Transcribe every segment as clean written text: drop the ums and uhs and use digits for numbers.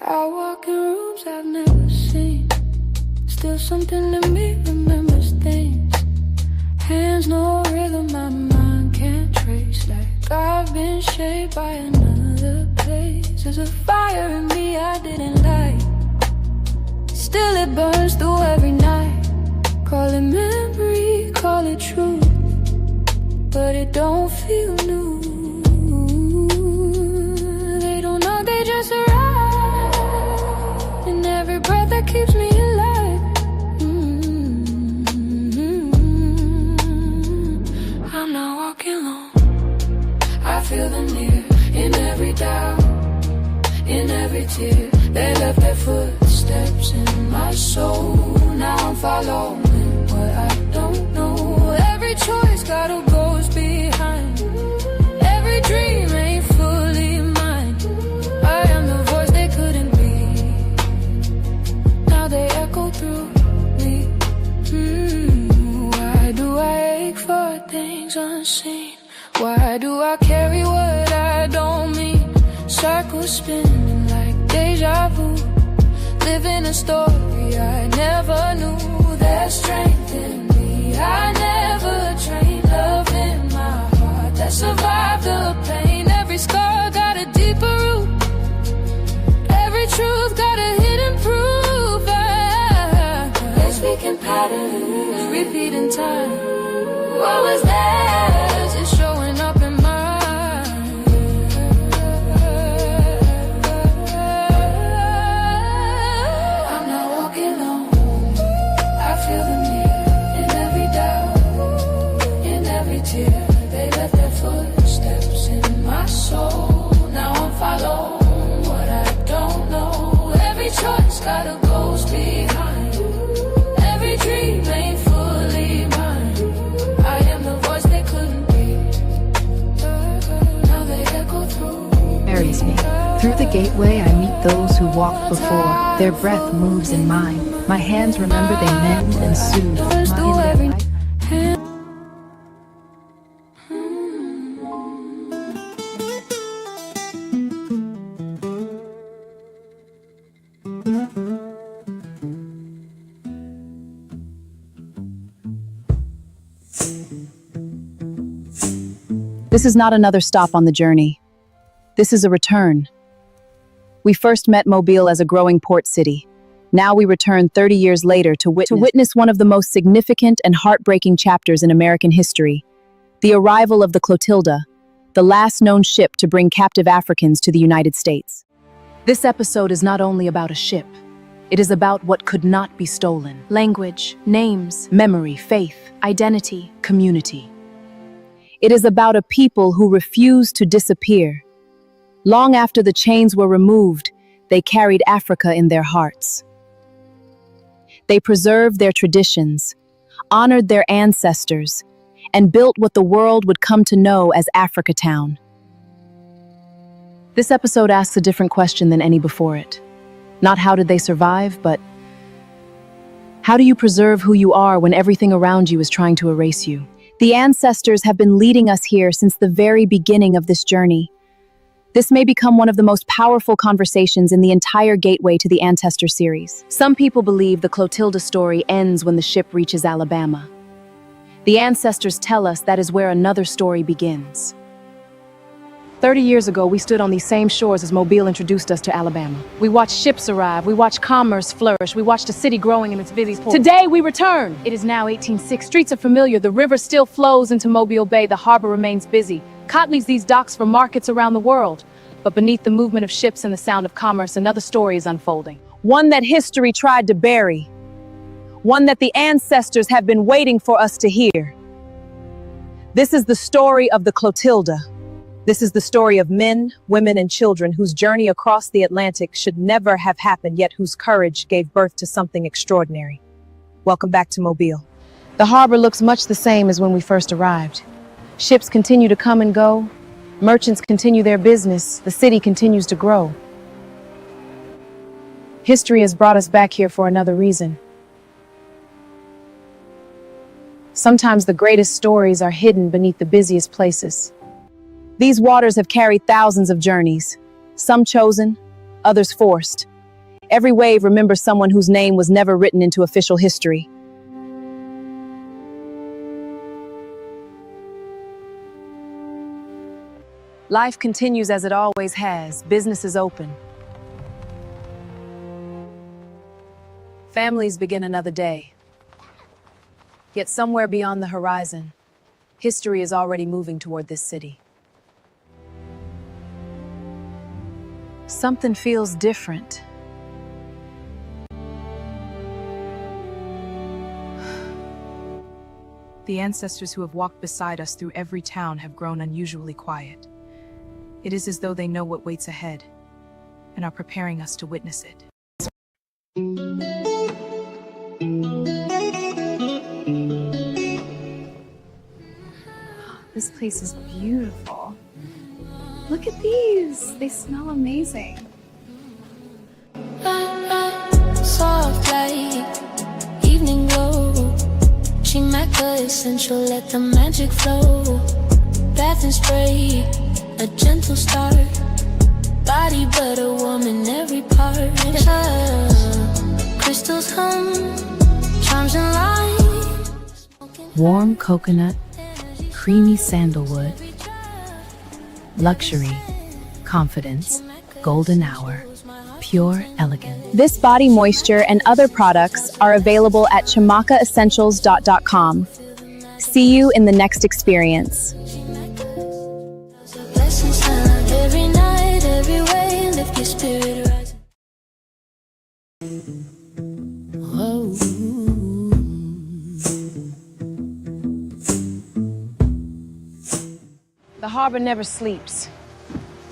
I walk in rooms I've never seen. Still something in me remembers things. Hands no rhythm, my mind can't trace. Like I've been shaped by another place. There's a fire in me I didn't light. Still it burns through every night. Call it memory, call it truth, but it don't feel new. They don't know, they just arrive. And every breath that keeps me alive. I'm not walking alone. I feel them near, in every doubt, in every tear. They left their footsteps in my soul. Now I'm following what I don't know. Every choice got a ghost behind. Every dream ain't fully mine. I am the voice they couldn't be. Now they echo through me. Why do I ache for things unseen? Why do I carry what I don't mean? Circles spinning like deja vu. Living a story I never knew. There's strength in me I never trained. Love in my heart that survived the pain. Every scar got a deeper root. Every truth got a hidden proof. They speak in patterns, repeat in time. What was theirs is showing up in mine. They left their footsteps in my soul. Now I'm following what I don't know. Every choice got a ghost behind. Every dream ain't fully mine. I am the voice they couldn't be. Now they echo through. Carries me. Through the gateway I meet those who walked before. Their breath moves in mine. My hands remember they mend and soothe. This is not another stop on the journey. This is a return. We first met Mobile as a growing port city. Now we return 30 years later to witness one of the most significant and heartbreaking chapters in American history, the arrival of the Clotilda, the last known ship to bring captive Africans to the United States. This episode is not only about a ship. It is about what could not be stolen. Language, names, memory, faith, identity, community. It is about a people who refused to disappear. Long after the chains were removed, they carried Africa in their hearts. They preserved their traditions, honored their ancestors, and built what the world would come to know as Africatown. This episode asks a different question than any before it. Not how did they survive, but how do you preserve who you are when everything around you is trying to erase you? The ancestors have been leading us here since the very beginning of this journey. This may become one of the most powerful conversations in the entire Gateway to the Ancestor series. Some people believe the Clotilda story ends when the ship reaches Alabama. The ancestors tell us that is where another story begins. 30 years ago, we stood on these same shores as Mobile introduced us to Alabama. We watched ships arrive, we watched commerce flourish, we watched a city growing in its busy port. Today, we return! It is now 1806. Streets are familiar, the river still flows into Mobile Bay, the harbor remains busy. Cot leaves these docks for markets around the world. But beneath the movement of ships and the sound of commerce, another story is unfolding. One that history tried to bury. One that the ancestors have been waiting for us to hear. This is the story of the Clotilda. This is the story of men, women, and children whose journey across the Atlantic should never have happened, yet whose courage gave birth to something extraordinary. Welcome back to Mobile. The harbor looks much the same as when we first arrived. Ships continue to come and go. Merchants continue their business. The city continues to grow. History has brought us back here for another reason. Sometimes the greatest stories are hidden beneath the busiest places. These waters have carried thousands of journeys, some chosen, others forced. Every wave remembers someone whose name was never written into official history. Life continues as it always has. Business is open. Families begin another day. Yet somewhere beyond the horizon, history is already moving toward this city. Something feels different. The ancestors who have walked beside us through every town have grown unusually quiet. It is as though they know what waits ahead and are preparing us to witness it. This place is beautiful. Look at these. They smell amazing. Soft light, evening glow. She Mecca essential, let the magic flow. Bath and spray, a gentle start. Body but a woman, every part. Crystals hum, charms and light. Warm coconut, creamy sandalwood, luxury, confidence, golden hour, pure elegance. This body moisture and other products are available at chamakaessentials.com. See you in the next experience. Every night, every way, lift your spirit rising. Whoa. The harbor never sleeps.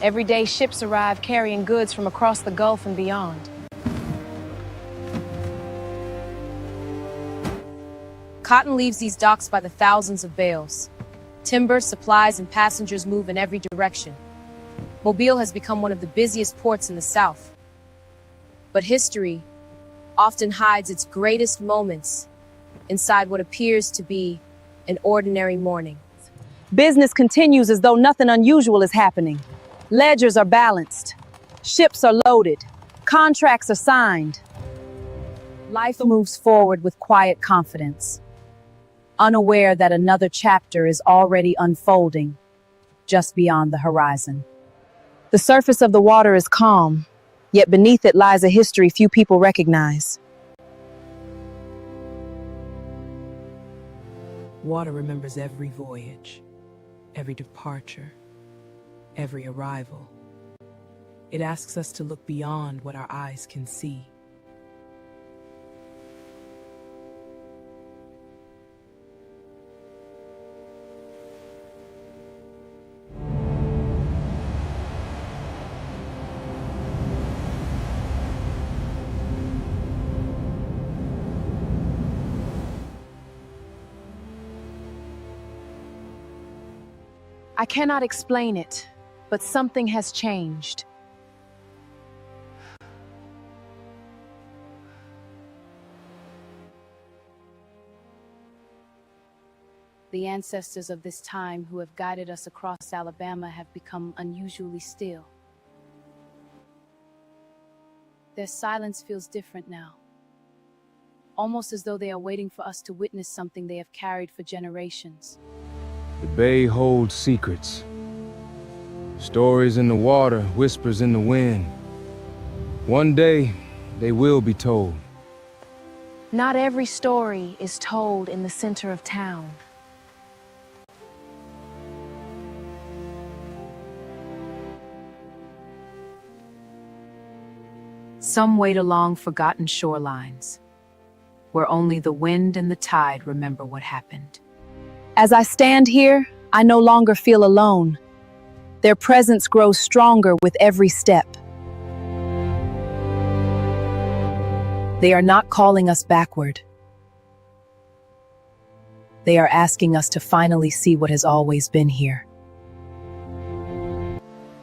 Every day ships arrive carrying goods from across the Gulf and beyond. Cotton leaves these docks by the thousands of bales. Timber, supplies, and passengers move in every direction. Mobile has become one of the busiest ports in the South. But history often hides its greatest moments inside what appears to be an ordinary morning. Business continues as though nothing unusual is happening. Ledgers are balanced. Ships are loaded. Contracts are signed. Life moves forward with quiet confidence, unaware that another chapter is already unfolding just beyond the horizon. The surface of the water is calm, yet beneath it lies a history few people recognize. Water remembers every voyage, every departure, every arrival. It asks us to look beyond what our eyes can see. I cannot explain it, but something has changed. The ancestors of this time who have guided us across Alabama have become unusually still. Their silence feels different now, almost as though they are waiting for us to witness something they have carried for generations. The bay holds secrets. Stories in the water, whispers in the wind. One day, they will be told. Not every story is told in the center of town. Some wait along forgotten shorelines, where only the wind and the tide remember what happened. As I stand here, I no longer feel alone. Their presence grows stronger with every step. They are not calling us backward. They are asking us to finally see what has always been here.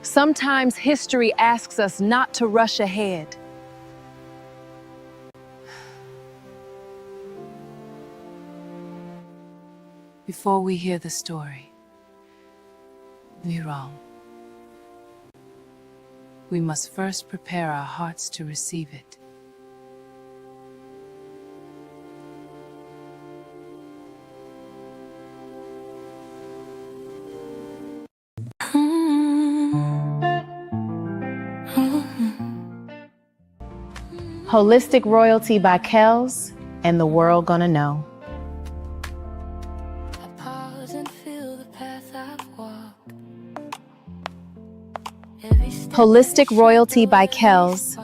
Sometimes history asks us not to rush ahead. Before we hear the story, we must first prepare our hearts to receive it. Holistic Royalty by Kels, and the world gonna know. I pause and feel the path I've walked. Every step Holistic Royalty by Kels,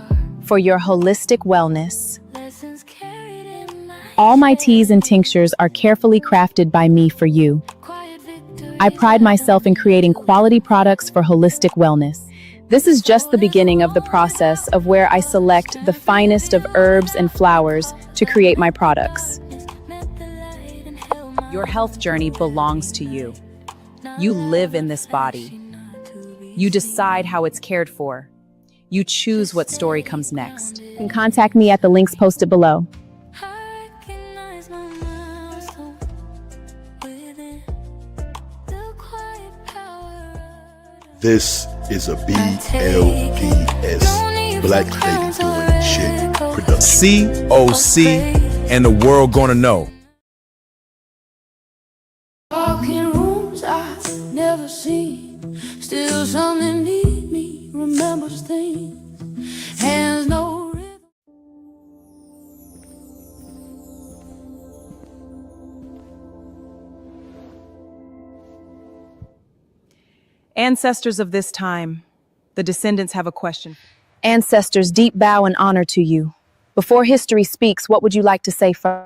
for your holistic wellness. lessons carried in my All my teas and tinctures are carefully crafted by me for you. quiet victory. I pride myself in creating quality products for holistic wellness. This is just the beginning of the process of where I select the finest of herbs and flowers to create my products. Your health journey belongs to you. You live in this body. You decide how it's cared for. You choose what story comes next. You can contact me at the links posted below. I recognize my milestone within the quiet power. This is a BLPS, Black Lady Doing Shit production. COC and the world gonna know. Walking rooms I've never seen. Still something need me, remembers things. Hands no rhythm. Ancestors of this time, the descendants have a question. Ancestors, deep bow and honor to you. Before history speaks, what would you like to say first?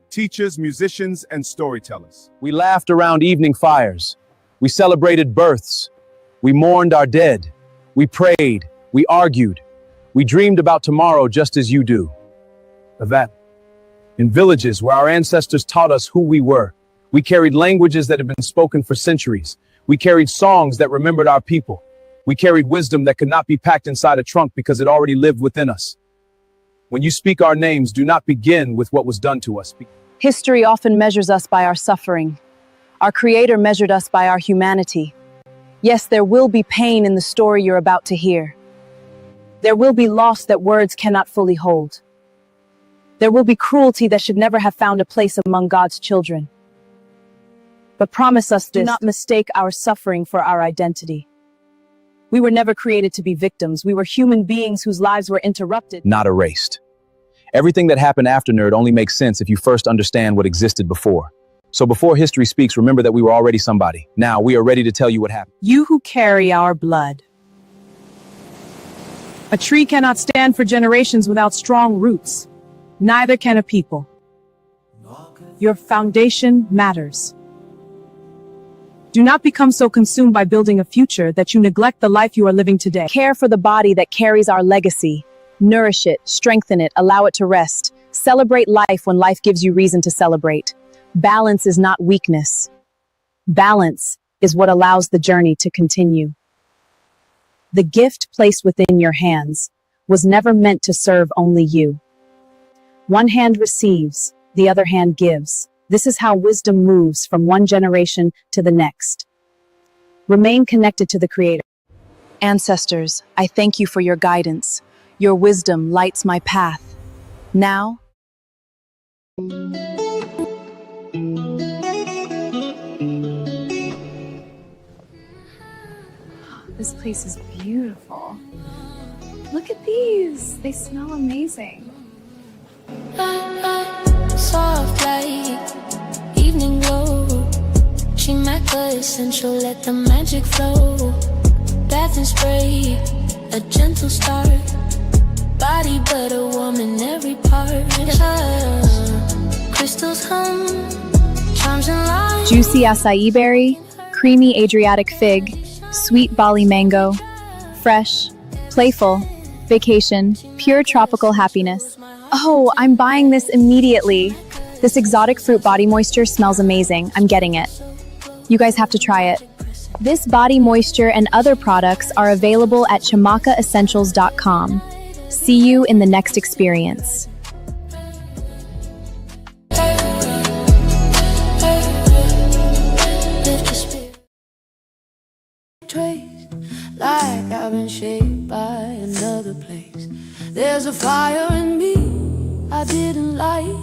Teachers, musicians, and storytellers. We laughed around evening fires. We celebrated births. We mourned our dead. We prayed. We argued. We dreamed about tomorrow just as you do. That, in villages where our ancestors taught us who we were, we carried languages that have been spoken for centuries. We carried songs that remembered our people. We carried wisdom that could not be packed inside a trunk because it already lived within us. When you speak our names, do not begin with what was done to us. History often measures us by our suffering. Our Creator measured us by our humanity. Yes, there will be pain in the story you're about to hear. There will be loss that words cannot fully hold. There will be cruelty that should never have found a place among God's children. But promise us this: do not mistake our suffering for our identity. We were never created to be victims. We were human beings whose lives were interrupted. Not erased. Everything that happened after Nerd only makes sense if you first understand what existed before. So before history speaks, remember that we were already somebody. Now we are ready to tell you what happened. You who carry our blood. A tree cannot stand for generations without strong roots. Neither can a people. Your foundation matters. Do not become so consumed by building a future that you neglect the life you are living today. Care for the body that carries our legacy. Nourish it, strengthen it, allow it to rest. Celebrate life when life gives you reason to celebrate. Balance is not weakness. Balance is what allows the journey to continue. The gift placed within your hands was never meant to serve only you. One hand receives, the other hand gives. This is how wisdom moves from one generation to the next. Remain connected to the Creator. Ancestors, I thank you for your guidance. Your wisdom lights my path. Now, this place is beautiful. Look at these. They smell amazing. Soft light, evening glow. She make her essential, let the magic flow. Bath and spray, a gentle start. Body but a woman, every part. Crystals hum, charms and light. juicy acai berry, creamy Adriatic fig, sweet Bali mango, fresh, playful, vacation, pure tropical happiness. Oh, I'm buying this immediately. This exotic fruit body moisture smells amazing. I'm getting it. You guys have to try it. This body moisture and other products are available at chamakaessentials.com. See you in the next experience. There's a fire in me I didn't light,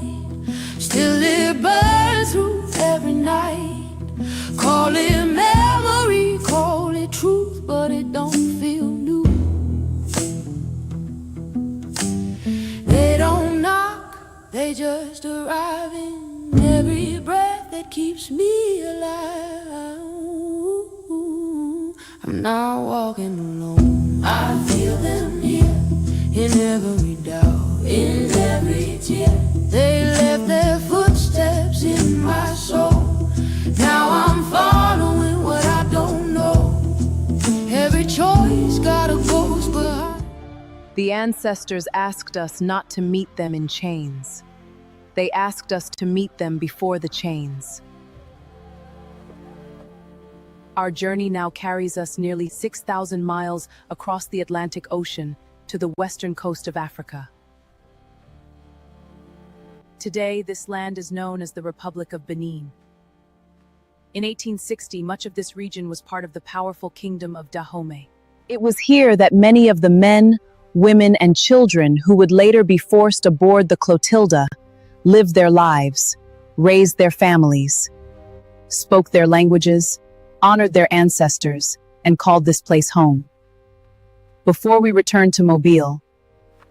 still it burns through every night. Call it memory, call it truth, but it don't feel new. They don't knock, they just arrive in every breath that keeps me alive. I'm not walking alone, I feel them here, in every doubt, in every tear. They left their footsteps in my soul. Now I'm following what I don't know. Every choice got a ghost behind. The ancestors asked us not to meet them in chains. They asked us to meet them before the chains. Our journey now carries us nearly 6,000 miles across the Atlantic Ocean to the western coast of Africa. Today, this land is known as the Republic of Benin. In 1860, much of this region was part of the powerful kingdom of Dahomey. It was here that many of the men, women, and children who would later be forced aboard the Clotilda lived their lives, raised their families, spoke their languages, honored their ancestors, and called this place home. Before we return to Mobile,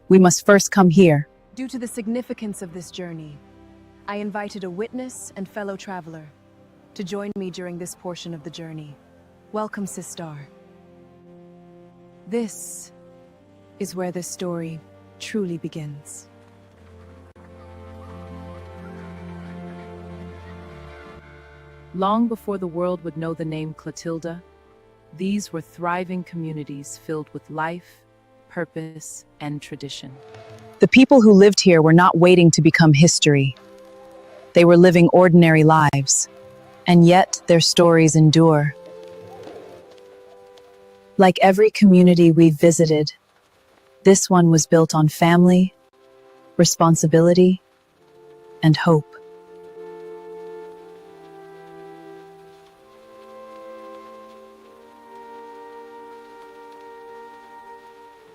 we must first come here. Due to the significance of this journey, I invited a witness and fellow traveler to join me during this portion of the journey. Welcome, Sistar. This is where this story truly begins. Long before the world would know the name Clotilda, these were thriving communities filled with life, purpose, and tradition. The people who lived here were not waiting to become history. They were living ordinary lives, and yet their stories endure. Like every community we've visited, this one was built on family, responsibility, and hope.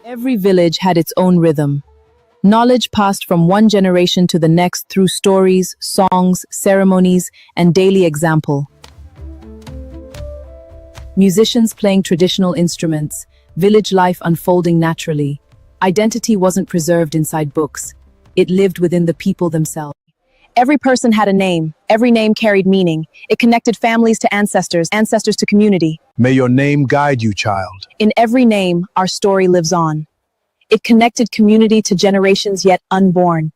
Every village had its own rhythm. Knowledge passed from one generation to the next through stories, songs, ceremonies, and daily example. Musicians playing traditional instruments, village life unfolding naturally. Identity wasn't preserved inside books. It lived within the people themselves. Every person had a name. Every name carried meaning. It connected families to ancestors, ancestors to community. May your name guide you, child. In every name, our story lives on. It connected community to generations yet unborn.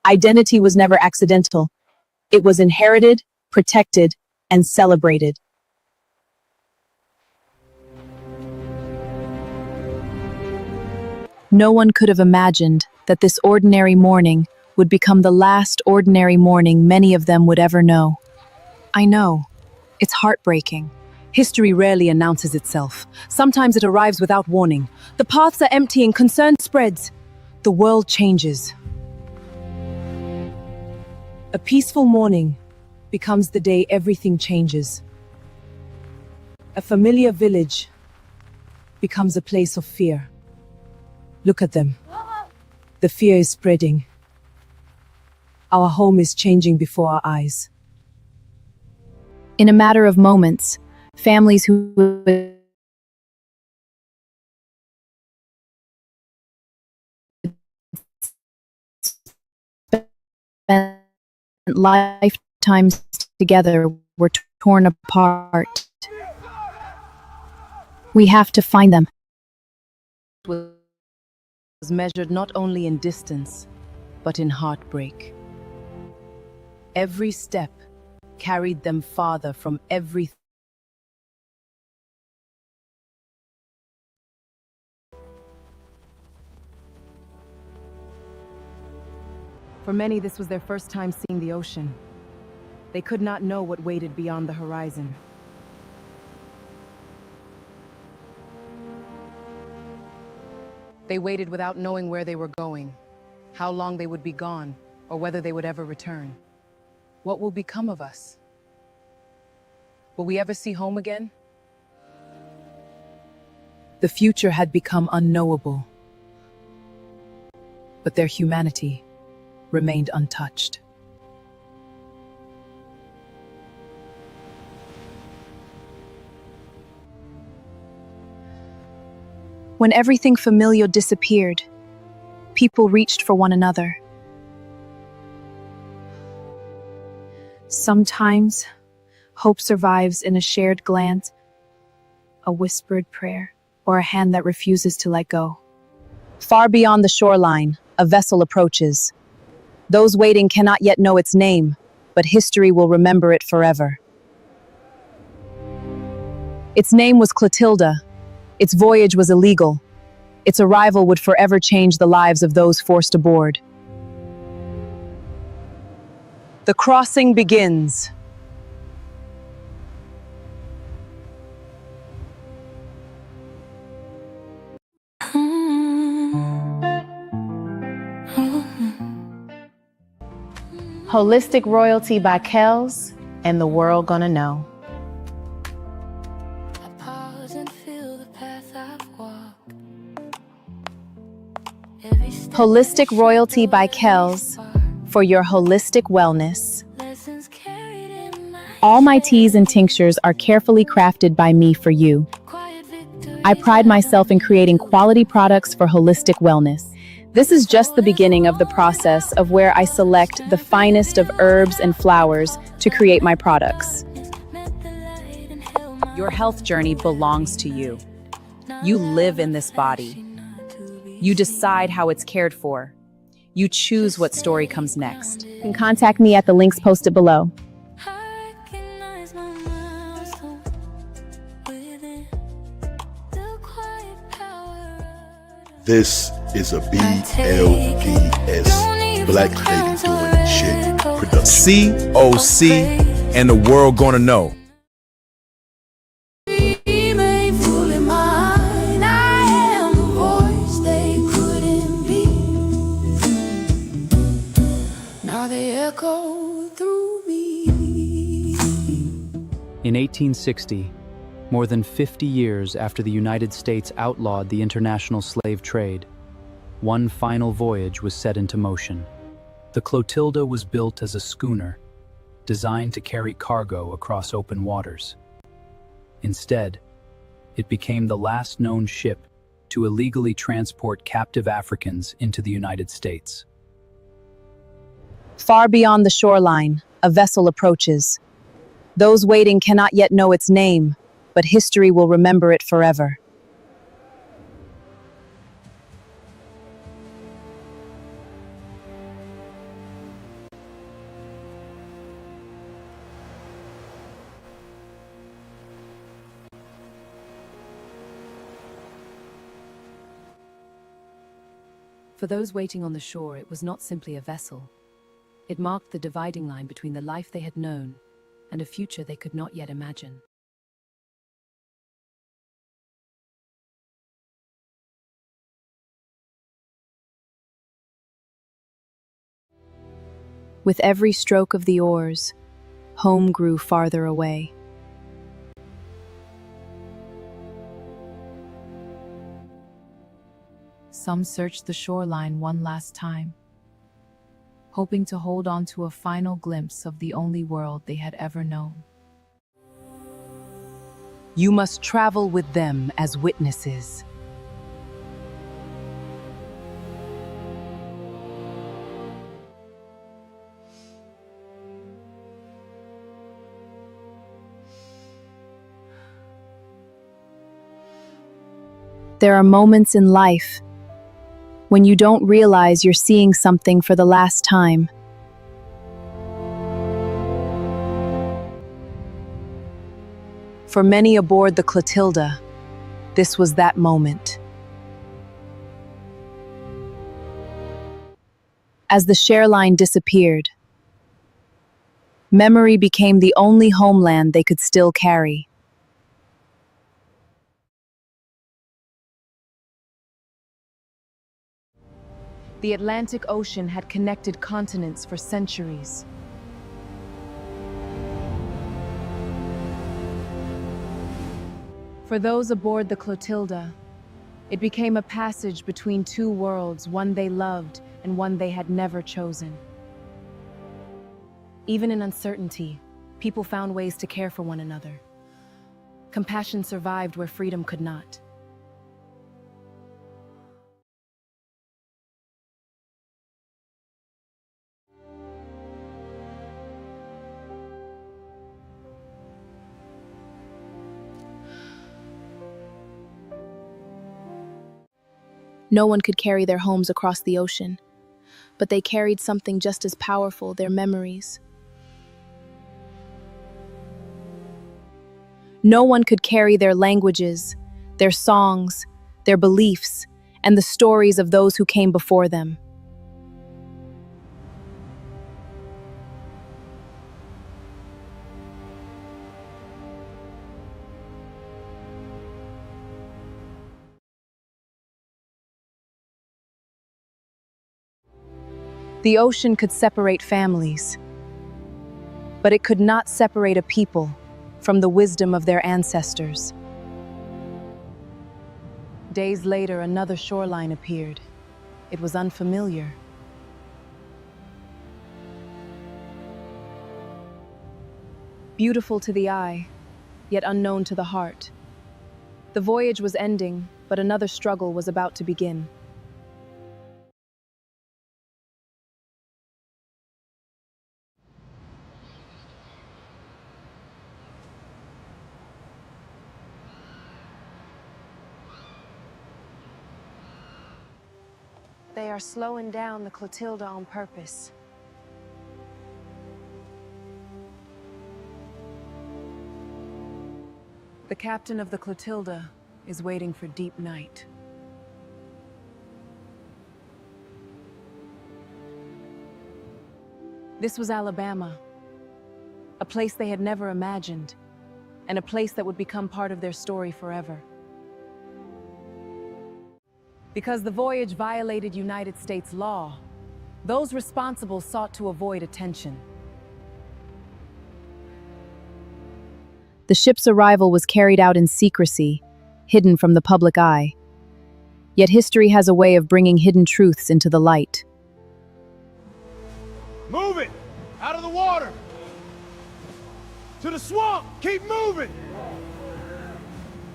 Identity was never accidental. It was inherited, protected, and celebrated. No one could have imagined that this ordinary morning would become the last ordinary morning many of them would ever know. I know. It's heartbreaking. History rarely announces itself. Sometimes it arrives without warning. The paths are empty and concern spreads. The world changes. A peaceful morning becomes the day everything changes. A familiar village becomes a place of fear. Look at them. The fear is spreading. Our home is changing before our eyes. In a matter of moments, families who spent lifetimes together were torn apart. We have to find them. Was measured not only in distance, but in heartbreak. Every step carried them farther from everything. For many, this was their first time seeing the ocean. They could not know what waited beyond the horizon. They waited without knowing where they were going, how long they would be gone, or whether they would ever return. What will become of us? Will we ever see home again? The future had become unknowable. but their humanity remained untouched. When everything familiar disappeared, people reached for one another. Sometimes, hope survives in a shared glance, a whispered prayer, or a hand that refuses to let go. Far beyond the shoreline, a vessel approaches. Those waiting cannot yet know its name, but history will remember it forever. Its name was Clotilda. Its voyage was illegal. Its arrival would forever change the lives of those forced aboard. The crossing begins. Holistic Royalty by Kells, and the world gonna know. I pause and feel the path I've walked. Every step Holistic Royalty by Kells, for your holistic wellness. lessons carried in my All my teas and tinctures are carefully crafted by me for you. quiet victory. I pride myself in creating quality products for holistic wellness. This is just the beginning of the process of where I select the finest of herbs and flowers to create my products. Your health journey belongs to you. You live in this body. You decide how it's cared for. You choose what story comes next. You can contact me at the links posted below. I recognize my milestone within the quiet power. This is a BLDS Black Lady Doing Shit production. COC, and the world gonna know. Remain fully mine. I am the voice they couldn't be. Now they echo through me. In 1860, more than 50 years after the United States outlawed the international slave trade, one final voyage was set into motion. The Clotilda was built as a schooner, designed to carry cargo across open waters. Instead, it became the last known ship to illegally transport captive Africans into the United States. Far beyond the shoreline, a vessel approaches. Those waiting cannot yet know its name, but history will remember it forever. For those waiting on the shore, it was not simply a vessel. It marked the dividing line between the life they had known and a future they could not yet imagine. With every stroke of the oars, home grew farther away. Some searched the shoreline one last time, hoping to hold on to a final glimpse of the only world they had ever known. You must travel with them as witnesses. There are moments in life when you don't realize you're seeing something for the last time. For many aboard the Clotilda, this was that moment. As the share line disappeared, memory became the only homeland they could still carry. The Atlantic Ocean had connected continents for centuries. For those aboard the Clotilda, it became a passage between two worlds, one they loved and one they had never chosen. Even in uncertainty, people found ways to care for one another. Compassion survived where freedom could not. No one could carry their homes across the ocean, but they carried something just as powerful, their memories. No one could carry their languages, their songs, their beliefs, and the stories of those who came before them. The ocean could separate families, but it could not separate a people from the wisdom of their ancestors. Days later, another shoreline appeared. It was unfamiliar. Beautiful to the eye, yet unknown to the heart. The voyage was ending, but another struggle was about to begin. They are slowing down the Clotilda on purpose. The captain of the Clotilda is waiting for deep night. This was Alabama, a place they had never imagined, and a place that would become part of their story forever. Because the voyage violated United States law, those responsible sought to avoid attention. The ship's arrival was carried out in secrecy, hidden from the public eye. Yet history has a way of bringing hidden truths into the light. Move it! Out of the water! To the swamp! Keep moving!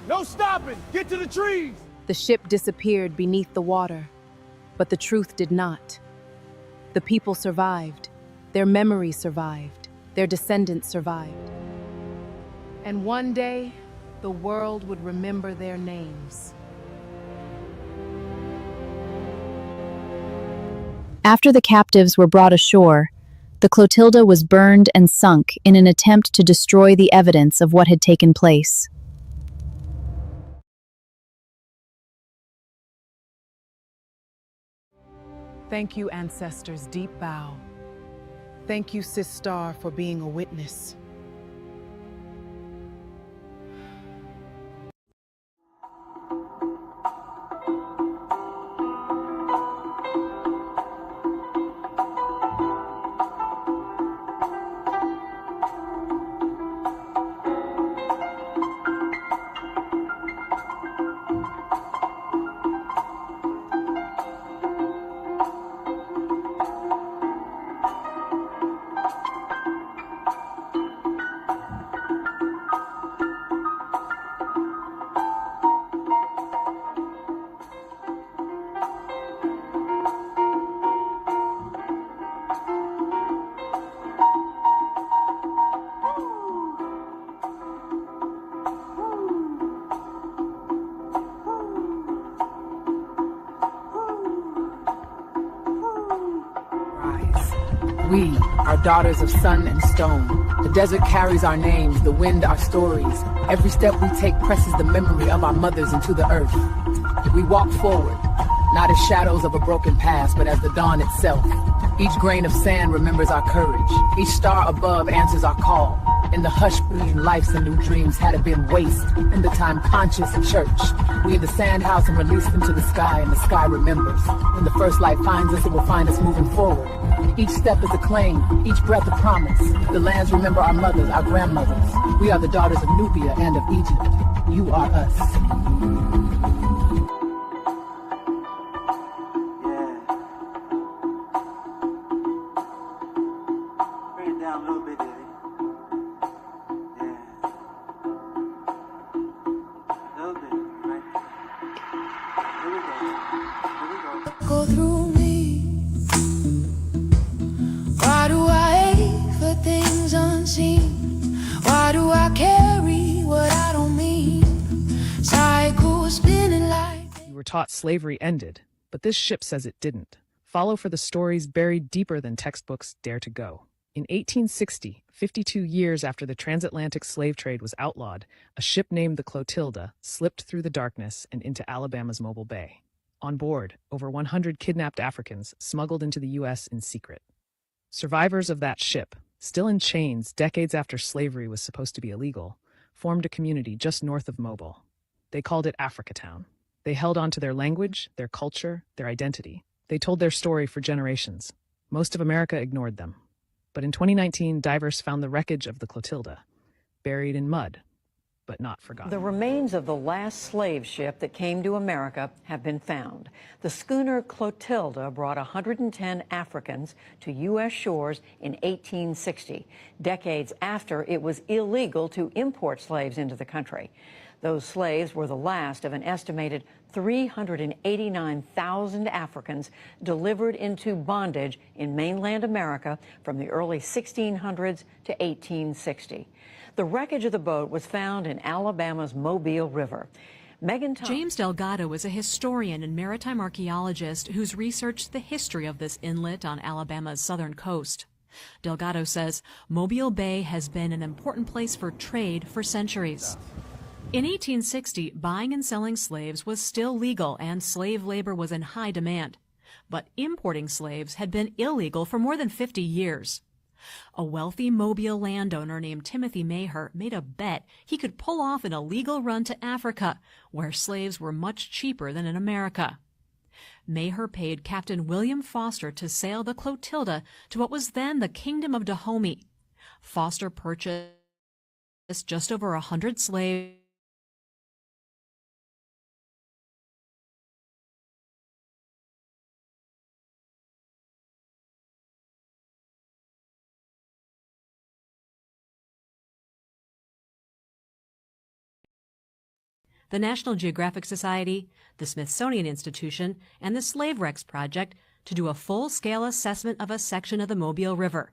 No stopping! Get to the trees! The ship disappeared beneath the water, but the truth did not. The people survived, their memories survived, their descendants survived. And one day, the world would remember their names. After the captives were brought ashore, the Clotilda was burned and sunk in an attempt to destroy the evidence of what had taken place. Thank you, ancestors, deep bow. Thank you, Sis Star, for being a witness. We are daughters of sun and stone. The desert carries our names, the wind our stories. Every step we take presses the memory of our mothers into the earth. We walk forward, not as shadows of a broken past, but as the dawn itself. Each grain of sand remembers our courage. Each star above answers our call. In the hush between lives and new dreams, had it been waste, in the time conscious church. We in the sand house and release them to the sky, and the sky remembers. When the first light finds us, it will find us moving forward. Each step is a claim, each breath a promise. The lands remember our mothers, our grandmothers. We are the daughters of Nubia and of Egypt. You are us. were taught slavery ended, but this ship says it didn't. Follow for the stories buried deeper than textbooks dare to go. In 1860, 52 years after the transatlantic slave trade was outlawed, a ship named the Clotilda slipped through the darkness and into Alabama's Mobile Bay. On board, over 100 kidnapped Africans smuggled into the U.S. in secret. Survivors of that ship, still in chains decades after slavery was supposed to be illegal, formed a community just north of Mobile. They called it Africatown. They held on to their language, their culture, their identity. They told their story for generations. Most of America ignored them. But in 2019, divers found the wreckage of the Clotilda, buried in mud, but not forgotten. The remains of the last slave ship that came to America have been found. The schooner Clotilda brought 110 Africans to U.S. shores in 1860, decades after it was illegal to import slaves into the country. Those slaves were the last of an estimated 389,000 Africans delivered into bondage in mainland America from the early 1600s to 1860. The wreckage of the boat was found in Alabama's Mobile River. James Delgado is a historian and maritime archaeologist who's researched the history of this inlet on Alabama's southern coast. Delgado says Mobile Bay has been an important place for trade for centuries. In 1860, buying and selling slaves was still legal and slave labor was in high demand. But importing slaves had been illegal for more than 50 years. A wealthy Mobile landowner named Timothy Maher made a bet he could pull off an illegal run to Africa, where slaves were much cheaper than in America. Maher paid Captain William Foster to sail the Clotilda to what was then the Kingdom of Dahomey. Foster purchased just over 100 slaves. The National Geographic Society, the Smithsonian Institution, and the Slave Wrecks Project to do a full-scale assessment of a section of the Mobile River.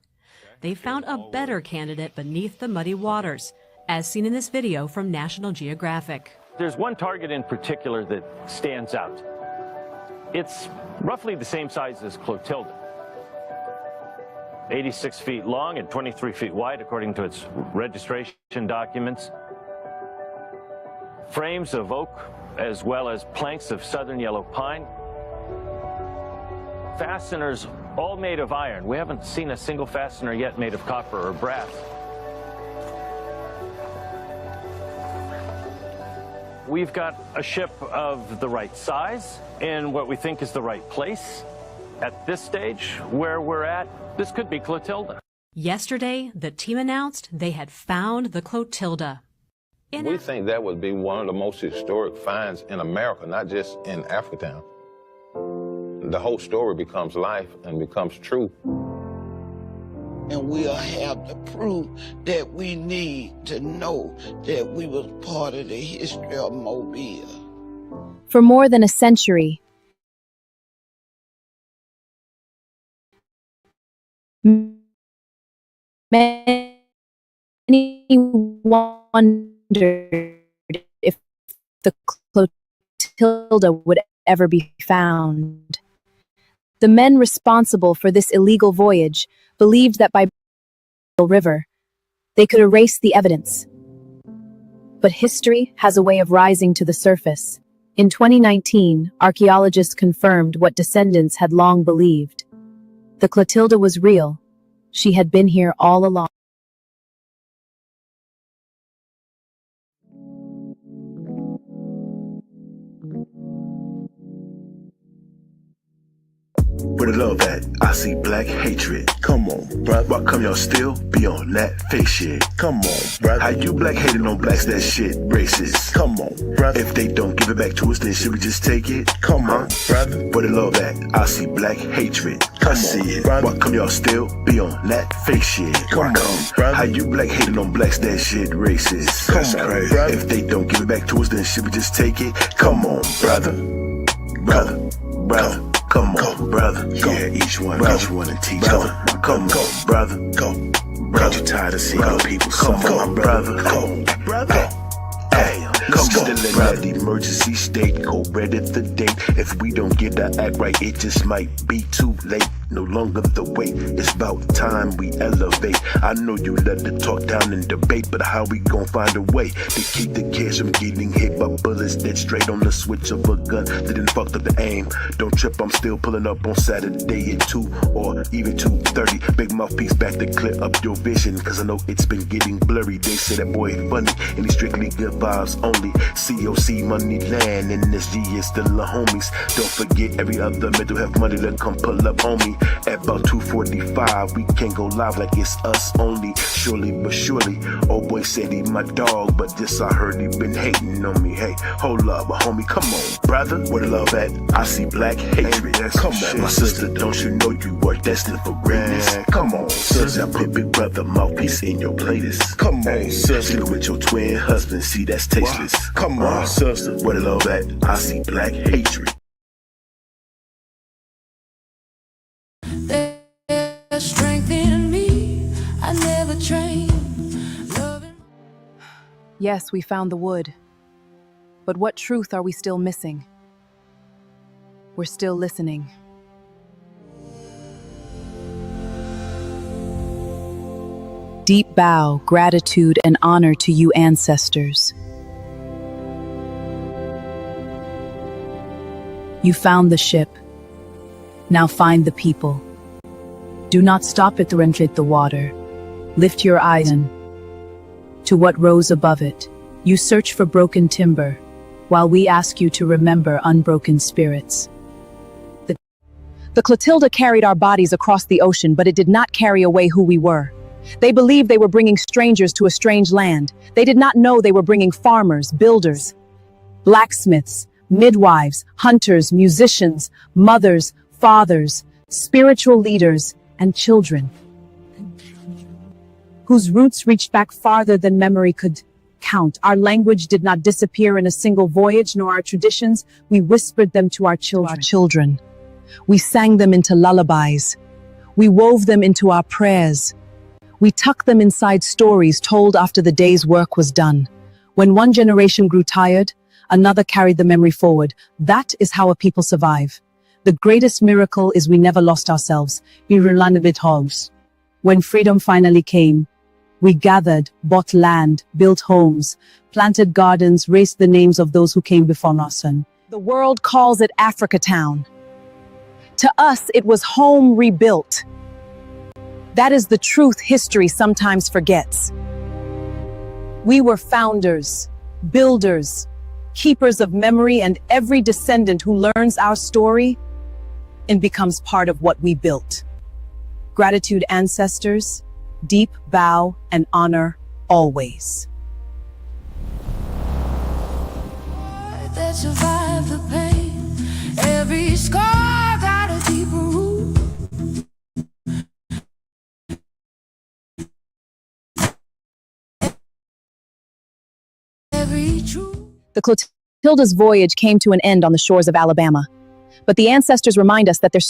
They found a better candidate beneath the muddy waters, as seen in this video from National Geographic. There's one target in particular that stands out. It's roughly the same size as Clotilda. 86 feet long and 23 feet wide, according to its registration documents. Frames of oak, as well as planks of southern yellow pine. Fasteners all made of iron. We haven't seen a single fastener yet made of copper or brass. We've got a ship of the right size in what we think is the right place. At this stage, where we're at, this could be Clotilda. Yesterday, the team announced they had found the Clotilda. We think that would be one of the most historic finds in America, not just in Africatown. The whole story becomes life and becomes true. And we'll have the proof that we need to know that we was part of the history of Mobile. For more than a century, many wondered if the Clotilda would ever be found. The men responsible for this illegal voyage believed that by the river, they could erase the evidence. But history has a way of rising to the surface. In 2019, archaeologists confirmed what descendants had long believed. The Clotilda was real. She had been here all along. Where the love at? I see black hatred. Come on, brother. Why come y'all still be on that fake shit? Come on, brother. How you black hating on blacks? That shit racist. Come on, brother. If they don't give it back to us, then should we just take it? Come on, brother. Where the love at? I see black hatred. I see it. Brother. Why come y'all still be on that fake shit? Come on, brother. How you black hating on blacks? That shit racist. That's crazy. Brother. If they don't give it back to us, then should we just take it? Come on, brother. Brother. Come on, brother. Go. Yeah, each one and teach. Brother. Come on, brother. Go. Brother. You tired of seeing people? Come on, brother. Go. Brother. Hey. Come on, still in that emergency state, go ready the date. If we don't get our act right, it just might be too late. No longer the wait, it's about time we elevate. I know you love to talk down and debate, but how we gon' find a way to keep the kids from getting hit by bullets dead straight on the switch of a gun that didn't fuck up the aim? Don't trip, I'm still pulling up on Saturday at 2 or even 2:30. Big mouthpiece back to clear up your vision, cause I know it's been getting blurry. They say that boy funny, and he's strictly good vibes only. COC money land, and this G is still the homies. Don't forget every other mental health money to come pull up on me. At about 2:45, we can't go live like it's us only. Surely but surely, old boy said he my dog, but this I heard he been hating on me. Hey, hold up, homie, come on, brother, where the love at? I see black hatred. Come on, my sister, don't you know you are destined for greatness? Come on, sister, I put big brother mouthpiece in your playlist. Come on, sister, with your twin husband, see that's tasteless. Come on, sister, where the love at? I see black hatred. There's strength in me, I never trained. Yes, we found the wood. But what truth are we still missing? We're still listening. Deep bow, gratitude, and honor to you ancestors. You found the ship. Now find the people. Do not stop at the water. Lift your eyes to what rose above it. You search for broken timber, while we ask you to remember unbroken spirits. The Clotilda carried our bodies across the ocean, but it did not carry away who we were. They believed they were bringing strangers to a strange land. They did not know they were bringing farmers, builders, blacksmiths, midwives, hunters, musicians, mothers, fathers, spiritual leaders, and children, whose roots reached back farther than memory could count. Our language did not disappear in a single voyage, nor our traditions. We whispered them to our children. We sang them into lullabies. We wove them into our prayers. We tucked them inside stories told after the day's work was done. When one generation grew tired, another carried the memory forward. That is how a people survive. The greatest miracle is we never lost ourselves. We relanded homes. When freedom finally came, we gathered, bought land, built homes, planted gardens, raised the names of those who came before us. The world calls it Africa Town. To us, it was home rebuilt. That is the truth history sometimes forgets. We were founders, builders, keepers of memory, and every descendant who learns our story and becomes part of what we built. Gratitude, ancestors, deep bow and honor always. That survived the pain. Every scar got a deeper root. Every truth. The Clotilda's voyage came to an end on the shores of Alabama. But the ancestors remind us that their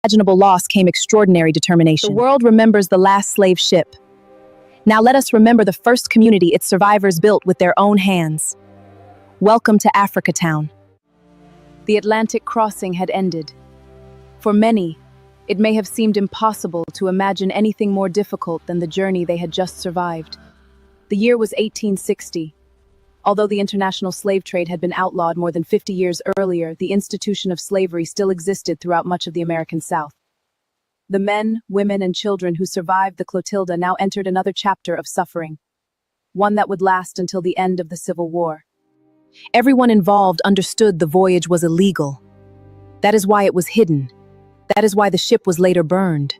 unimaginable loss came extraordinary determination. The world remembers the last slave ship. Now let us remember the first community its survivors built with their own hands. Welcome to Africa Town. The Atlantic crossing had ended. For many, it may have seemed impossible to imagine anything more difficult than the journey they had just survived. The year was 1860. Although the international slave trade had been outlawed more than 50 years earlier, the institution of slavery still existed throughout much of the American South. The men, women, and children who survived the Clotilda now entered another chapter of suffering, one that would last until the end of the Civil War. Everyone involved understood the voyage was illegal. That is why it was hidden. That is why the ship was later burned.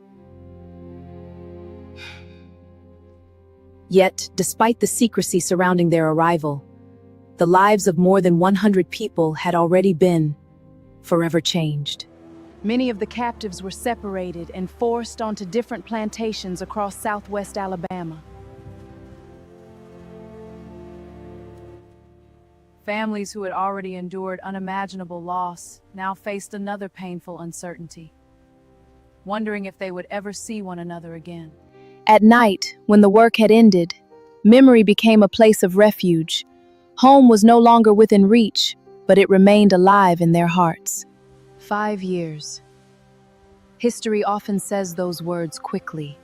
Yet, despite the secrecy surrounding their arrival, the lives of more than 100 people had already been forever changed. Many of the captives were separated and forced onto different plantations across southwest Alabama. Families who had already endured unimaginable loss now faced another painful uncertainty, wondering if they would ever see one another again. At night, when the work had ended, memory became a place of refuge. Home was no longer within reach, but it remained alive in their hearts. 5 years. History often says those words quickly,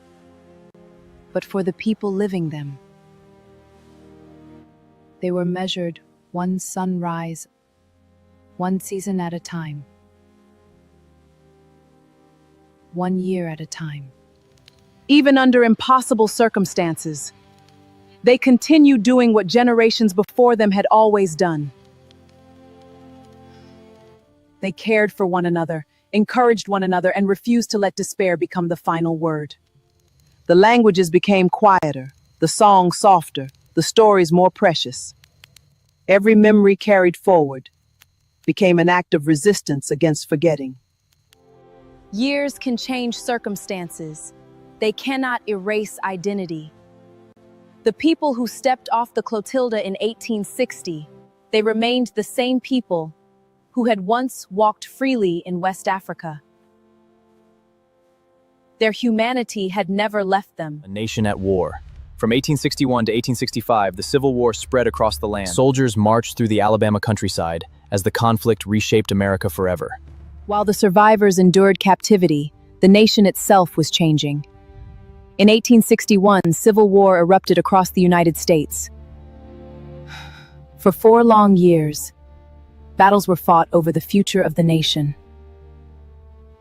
but for the people living them, they were measured one sunrise, one season at a time, 1 year at a time. Even under impossible circumstances, they continued doing what generations before them had always done. They cared for one another, encouraged one another, and refused to let despair become the final word. The languages became quieter, the songs softer, the stories more precious. Every memory carried forward became an act of resistance against forgetting. Years can change circumstances. They cannot erase identity. The people who stepped off the Clotilda in 1860, they remained the same people who had once walked freely in West Africa. Their humanity had never left them. A nation at war. From 1861 to 1865, the Civil War spread across the land. Soldiers marched through the Alabama countryside as the conflict reshaped America forever. While the survivors endured captivity, the nation itself was changing. In 1861, civil war erupted across the United States. For 4 long years, battles were fought over the future of the nation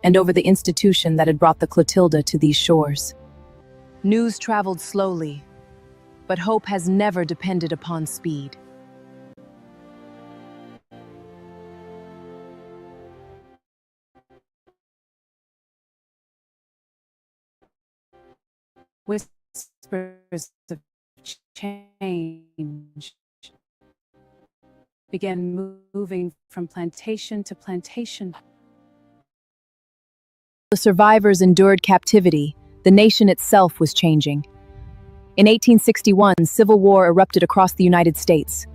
and over the institution that had brought the Clotilda to these shores. News traveled slowly, but hope has never depended upon speed. Whispers of change began moving from plantation to plantation. The survivors endured captivity. The nation itself was changing. In 1861, civil war erupted across the United States.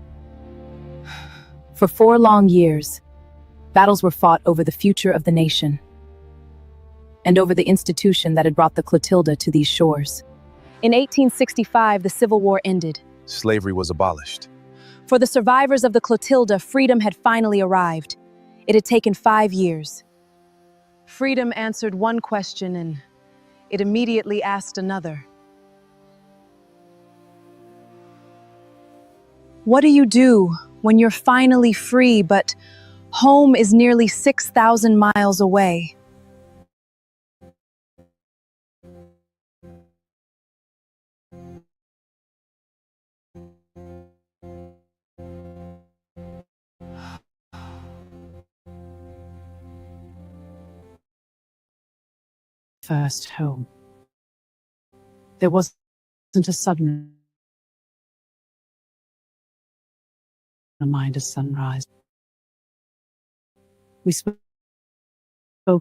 For 4 long years, battles were fought over the future of the nation and over the institution that had brought the Clotilda to these shores. In 1865, the Civil War ended. Slavery was abolished. For the survivors of the Clotilda, freedom had finally arrived. It had taken 5 years. Freedom answered one question and it immediately asked another. What do you do when you're finally free, but home is nearly 6,000 miles away? First home. There wasn't a sudden reminder sunrise. We spoke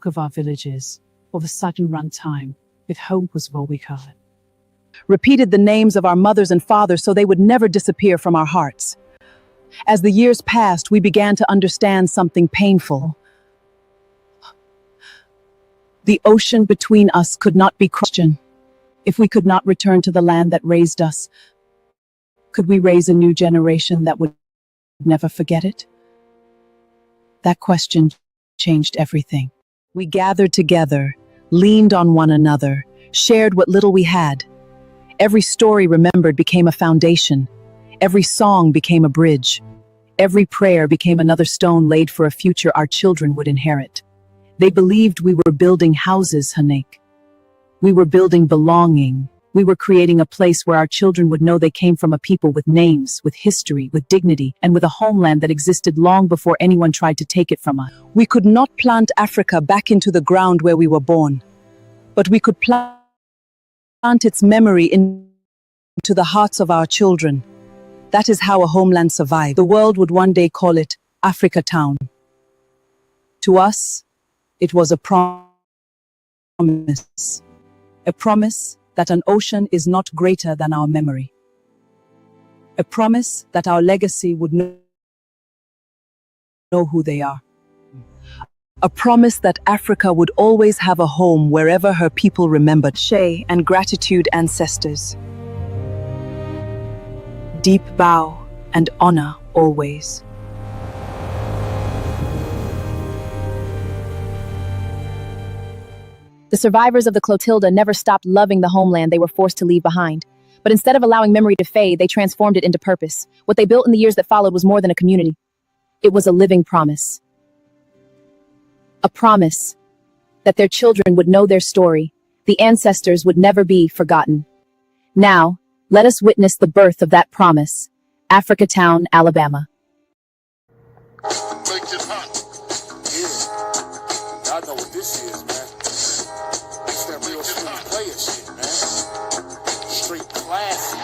of our villages, or the sudden run time, if home was all we heard. Repeated the names of our mothers and fathers so they would never disappear from our hearts. As the years passed, we began to understand something painful. The ocean between us could not be crossed. If we could not return to the land that raised us, could we raise a new generation that would never forget it? That question changed everything. We gathered together, leaned on one another, shared what little we had. Every story remembered became a foundation. Every song became a bridge. Every prayer became another stone laid for a future our children would inherit. They believed we were building houses, Hanek. We were building belonging. We were creating a place where our children would know they came from a people with names, with history, with dignity, and with a homeland that existed long before anyone tried to take it from us. We could not plant Africa back into the ground where we were born, but we could plant its memory into the hearts of our children. That is how a homeland survived. The world would one day call it Africa Town. To us, it was a promise that an ocean is not greater than our memory. A promise that our legacy would know who they are. A promise that Africa would always have a home wherever her people remembered. Shea and gratitude, ancestors. Deep bow and honor. always. The survivors of the Clotilda never stopped loving the homeland they were forced to leave behind. But instead of allowing memory to fade, they transformed it into purpose. What they built in the years that followed was more than a community. It was a living promise. A promise that their children would know their story, the ancestors would never be forgotten. Now, let us witness the birth of that promise. Africatown, Alabama. Make it hot. Yeah. Y'all know what this is, man. It's that real smooth player shit, man. Straight classic.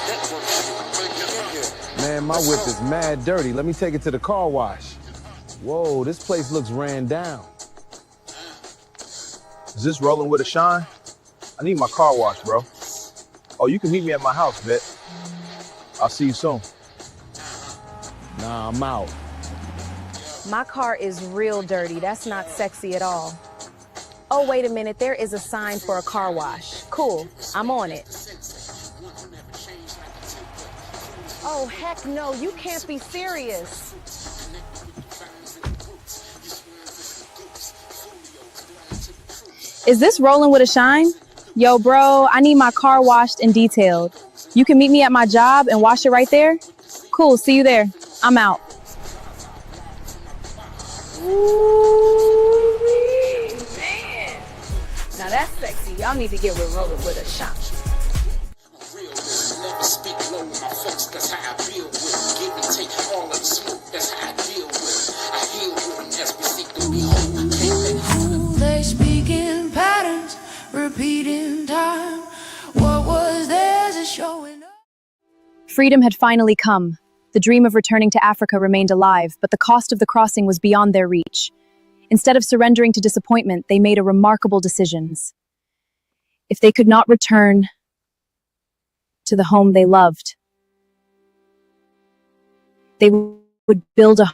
Network shit. Man, my whip is mad dirty. Let me take it to the car wash. Whoa, this place looks ran down. Is this rolling with a shine? I need my car wash, bro. Oh, you can meet me at my house, bet. I'll see you soon. Nah, I'm out. My car is real dirty. That's not sexy at all. Oh, wait a minute. There is a sign for a car wash. Cool. I'm on it. Oh, heck no. You can't be serious. Is this rolling with a shine? Yo, bro, I need my car washed and detailed. You can meet me at my job and wash it right there? Cool, see you there. I'm out. Ooh, man. Now that's sexy. Y'all need to get with rolling with a shine. Never speak low, my folks, that's how I deal with it. Give and take all of the smoke, that's how I deal with it. I heal with them as we seek to be whole. They speak in patterns, repeating time. What was theirs is showing up. Freedom had finally come. The dream of returning to Africa remained alive, but the cost of the crossing was beyond their reach. Instead of surrendering to disappointment, they made a remarkable decision. If they could not return to the home they loved, they would build a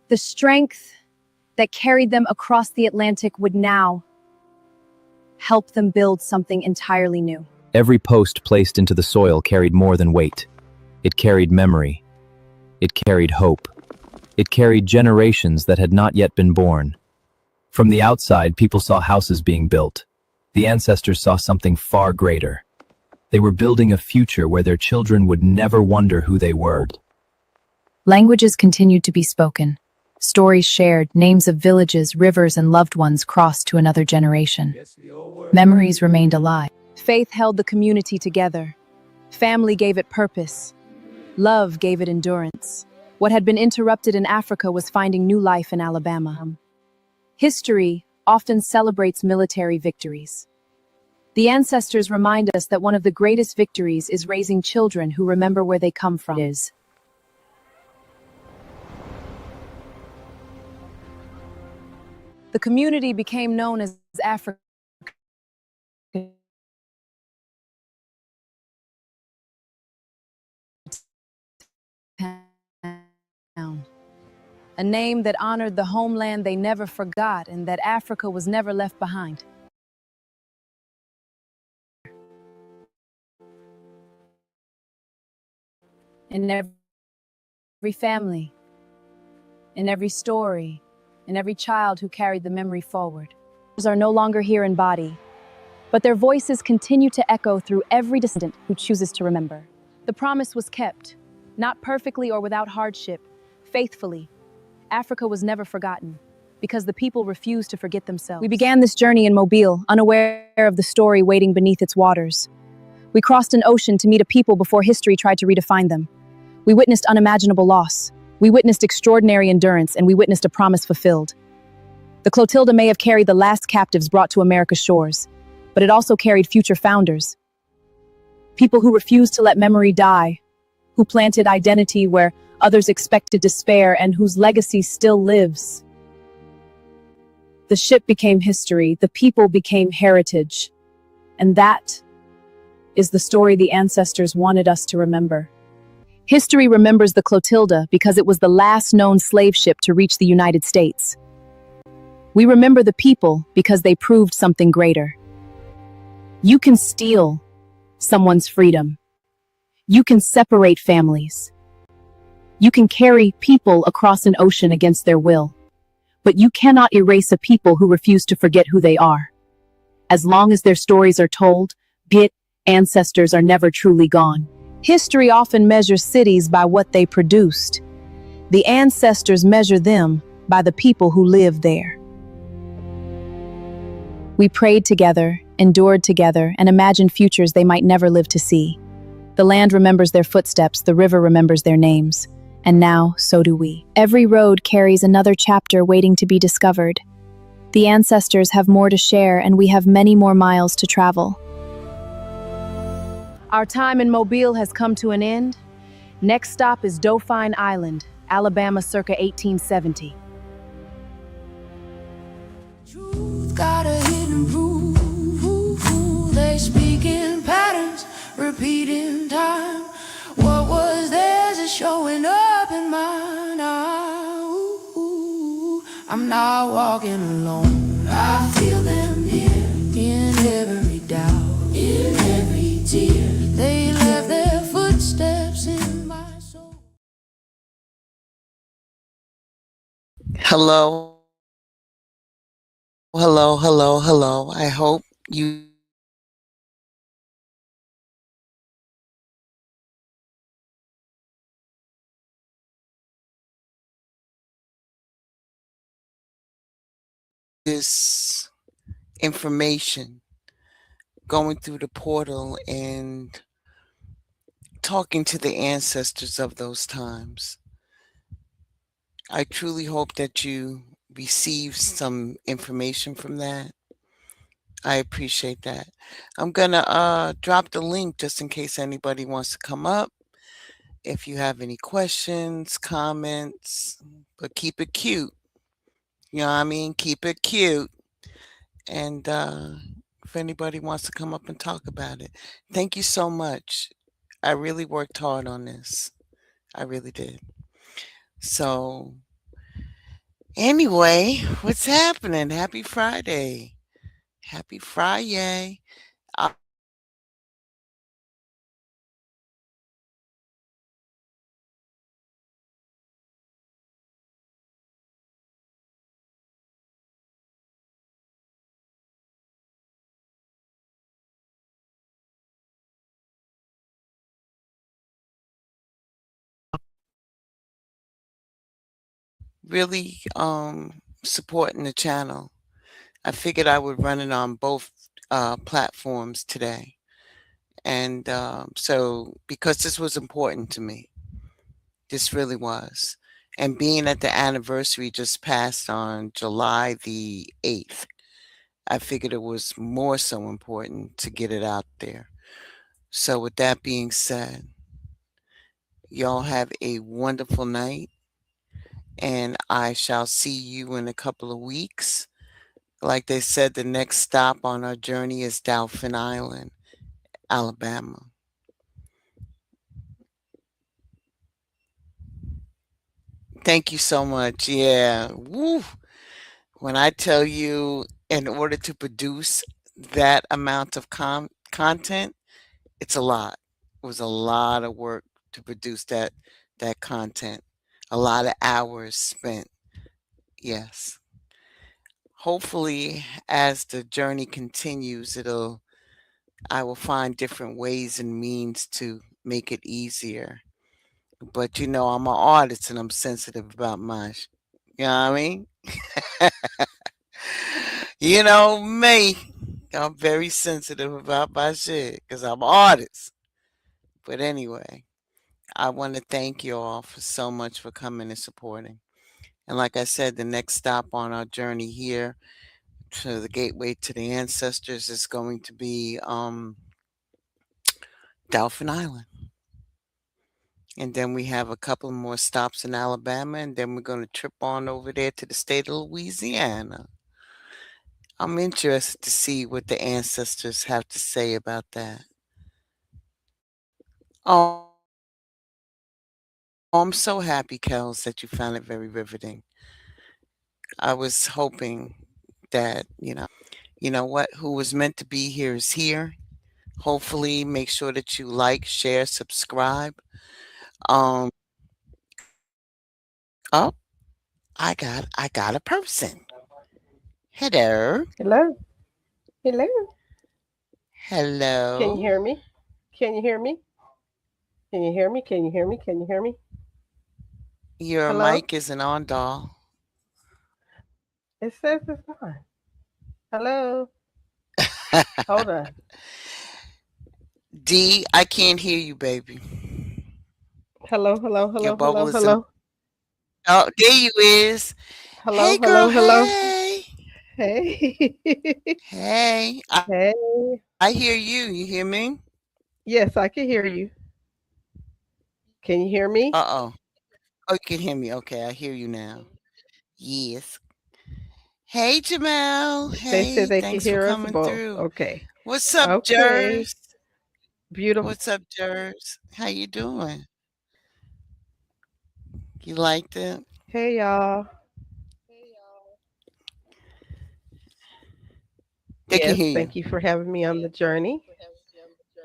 The strength that carried them across the Atlantic would now help them build something entirely new. Every post placed into the soil carried more than weight. It carried memory. It carried hope. It carried generations that had not yet been born. From the outside, people saw houses being built. The ancestors saw something far greater. They were building a future where their children would never wonder who they were. Languages continued to be spoken. Stories shared, names of villages, rivers, and loved ones crossed to another generation. Memories remained alive. Faith held the community together. Family gave it purpose. Love gave it endurance. What had been interrupted in Africa was finding new life in Alabama. History often celebrates military victories. The ancestors remind us that one of the greatest victories is raising children who remember where they come from. The community became known as Africa. A name that honored the homeland they never forgot and that Africa was never left behind. In every family, in every story, in every child who carried the memory forward. They are no longer here in body, but their voices continue to echo through every descendant who chooses to remember. The promise was kept, not perfectly or without hardship, faithfully. Africa was never forgotten, because the people refused to forget themselves. We began this journey in Mobile, unaware of the story waiting beneath its waters. We crossed an ocean to meet a people before history tried to redefine them. We witnessed unimaginable loss. We witnessed extraordinary endurance, and we witnessed a promise fulfilled. The Clotilda may have carried the last captives brought to America's shores, but it also carried future founders. People who refused to let memory die, who planted identity where others expected despair, and whose legacy still lives. The ship became history, the people became heritage, and that is the story the ancestors wanted us to remember. History remembers the Clotilda because it was the last known slave ship to reach the United States. We remember the people because they proved something greater. You can steal someone's freedom. You can separate families. You can carry people across an ocean against their will. But you cannot erase a people who refuse to forget who they are. As long as their stories are told, ancestors are never truly gone. History often measures cities by what they produced. The ancestors measure them by the people who live there. We prayed together, endured together, and imagined futures they might never live to see. The land remembers their footsteps, the river remembers their names. And now, so do we. Every road carries another chapter waiting to be discovered. The ancestors have more to share, and we have many more miles to travel. Our time in Mobile has come to an end. Next stop is Dauphine Island, Alabama circa 1870. Truth got a hidden proof. They speak in patterns, repeating time. What was theirs is showing up in mine. I'm not walking alone. I feel them near in every doubt, in every tear. They left their footsteps in my soul. Hello, hello, hello, hello. I hope you this information going through the portal and talking to the ancestors of those times. I truly hope that you receive some information from that. I appreciate that. I'm gonna drop the link just in case anybody wants to come up. If you have any questions, comments, but keep it cute. You know what I mean? Keep it cute. And if anybody wants to come up and talk about it, thank you so much. I really worked hard on this. I really did. So, anyway, what's happening? Happy Friday. Happy Friday. Really supporting the channel. I figured I would run it on both platforms today. And so, because this was important to me, this really was. And being that the anniversary just passed on July the 8th, I figured it was more so important to get it out there. So, with that being said, y'all have a wonderful night. And I shall see you in a couple of weeks. Like they said, the next stop on our journey is Dauphine Island, Alabama. Thank you so much. Yeah. Woo. When I tell you, in order to produce that amount of content, it's a lot. It was a lot of work to produce that content. A lot of hours spent. Yes. Hopefully, as the journey continues, I will find different ways and means to make it easier. But I'm an artist and I'm sensitive about you know what I mean? You know me. I'm very sensitive about my shit because I'm an artist. But anyway, I want to thank you all for so much for coming and supporting. And like I said, the next stop on our journey here to the gateway to the ancestors is going to be Dauphine Island. And then we have a couple more stops in Alabama, and then we're going to trip on over there to the state of Louisiana. I'm interested to see what the ancestors have to say about that. Oh, I'm so happy, Kels, that you found it very riveting. I was hoping that, you know what, who was meant to be here is here. Hopefully, make sure that you like, share, subscribe. Um, oh, I got a person. Hello. Hello? Hello? Can you Hello. hear me? Can you hear me? Can you hear me? Can you hear me? Can you hear me? Your Hello? mic isn't on, doll. It says it's on. Hello? Hold on. D, I can't hear you, baby. Hello, hello, Your hello, bubble hello, is in. hello. Oh, there you is. Hello, Hey, girl. hello, hello. Hey. Hey. Hey. Hey. I hear you. You hear me? Yes, I can hear you. Can you hear me? Uh-oh. Oh, you can hear me. Okay, I hear you now. Yes. Hey, Jamel. They said Hey, they can thanks for hear us coming both. through. Okay. What's up, Okay. Jers? Beautiful. What's up, Jers? How you doing? You liked it? Hey, y'all. They can Yes, hear you. thank you for having me on the journey.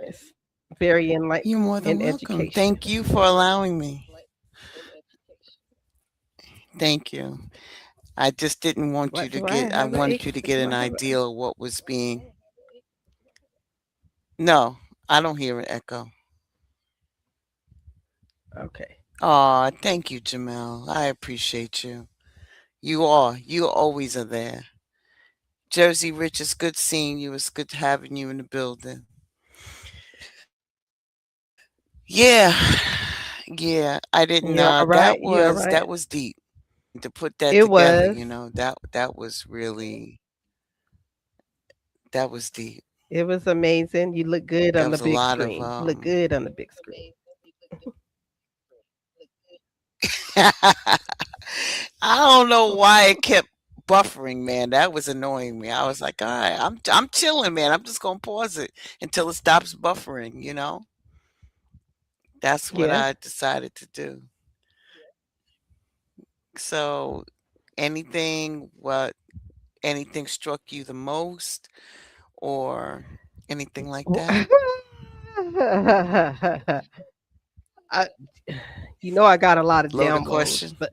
It's very enlightening You're more than and welcome. education. Thank you for allowing me. Thank you. I just didn't want you What to do I get, I have? wanted you to get an idea of what was being. No, I don't hear an echo. Okay. Aw, thank you, Jamel. I appreciate you. You always are there. Jersey Rich, it's good seeing you. It's good having you in the building. Yeah. Yeah. I didn't, You all right? You all right? that was deep. To put that It together, was. that was really, that was deep. It was amazing. You look good There on the was a big lot of, screen. You look good on the big screen. I don't know why it kept buffering, man. That was annoying me. I was like, all right, I'm chilling, man. I'm just gonna pause it until it stops buffering. That's what Yeah. I decided to do. So anything struck you the most or anything like that? I, I got a lot of Loaded downloads, question. but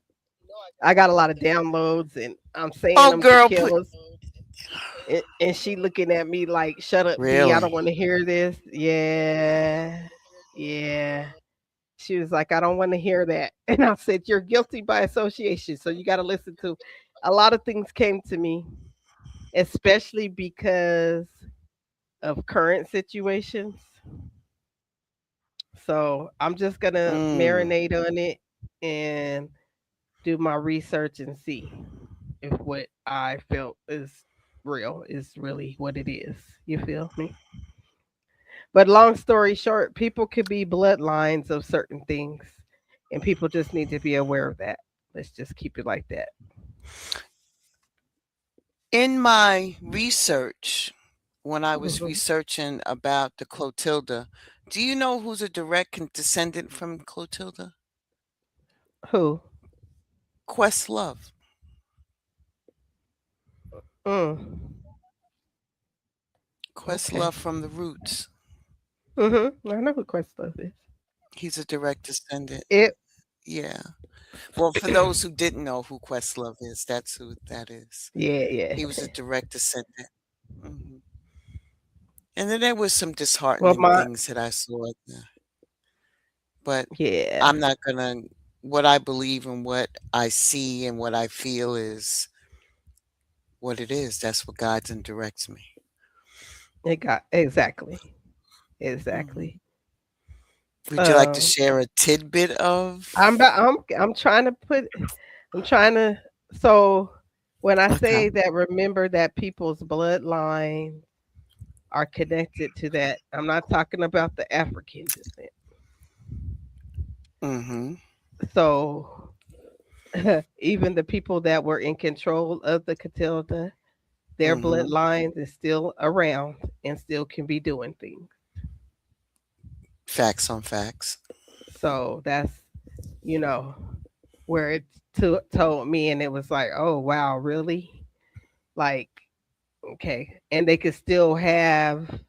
I got a lot of downloads, and I'm saying Oh, them to girl, put Kayla, and she looking at me like, "Shut up, D. I don't really. want to hear this." Yeah, yeah. She was like, "I don't want to hear that," and I said, "You're guilty by association, so you got to listen to." A lot of things came to me, especially because of current situations. So I'm just gonna Mm. marinate on it and do my research and see if what I felt is real is really what it is. You feel me? But long story short, people could be bloodlines of certain things, and people just need to be aware of that. Let's just keep it like that. In my research, when I was Mhm. researching about the Clotilda, do you know who's a direct descendant from Clotilda? Who? Questlove. Mm. Okay. Questlove from the Roots. I know who Questlove is. He's a direct descendant. It. Yeah. Well, for those who didn't know who Questlove is, that's who that is. Yeah, yeah. He was a direct descendant. Hmm. And then there was some Well, disheartening my things that I saw there. But yeah. I'm not gonna. What I believe and what I see and what I feel is what it is. That's what guides and directs me. It got exactly, Hmm. exactly. Would you like to Um, share a tidbit I'm of? about, I'm trying to put I'm trying to so when I Okay. say that remember that people's bloodline are connected to that, I'm not talking about the African descent. Mm-hmm. So even the people that were in control of the Clotilda, their Mm-hmm. bloodlines is still around and still can be doing things. Facts on facts. So that's, you know, where it told me, and it was like, oh wow, really? Like, okay, and they could still have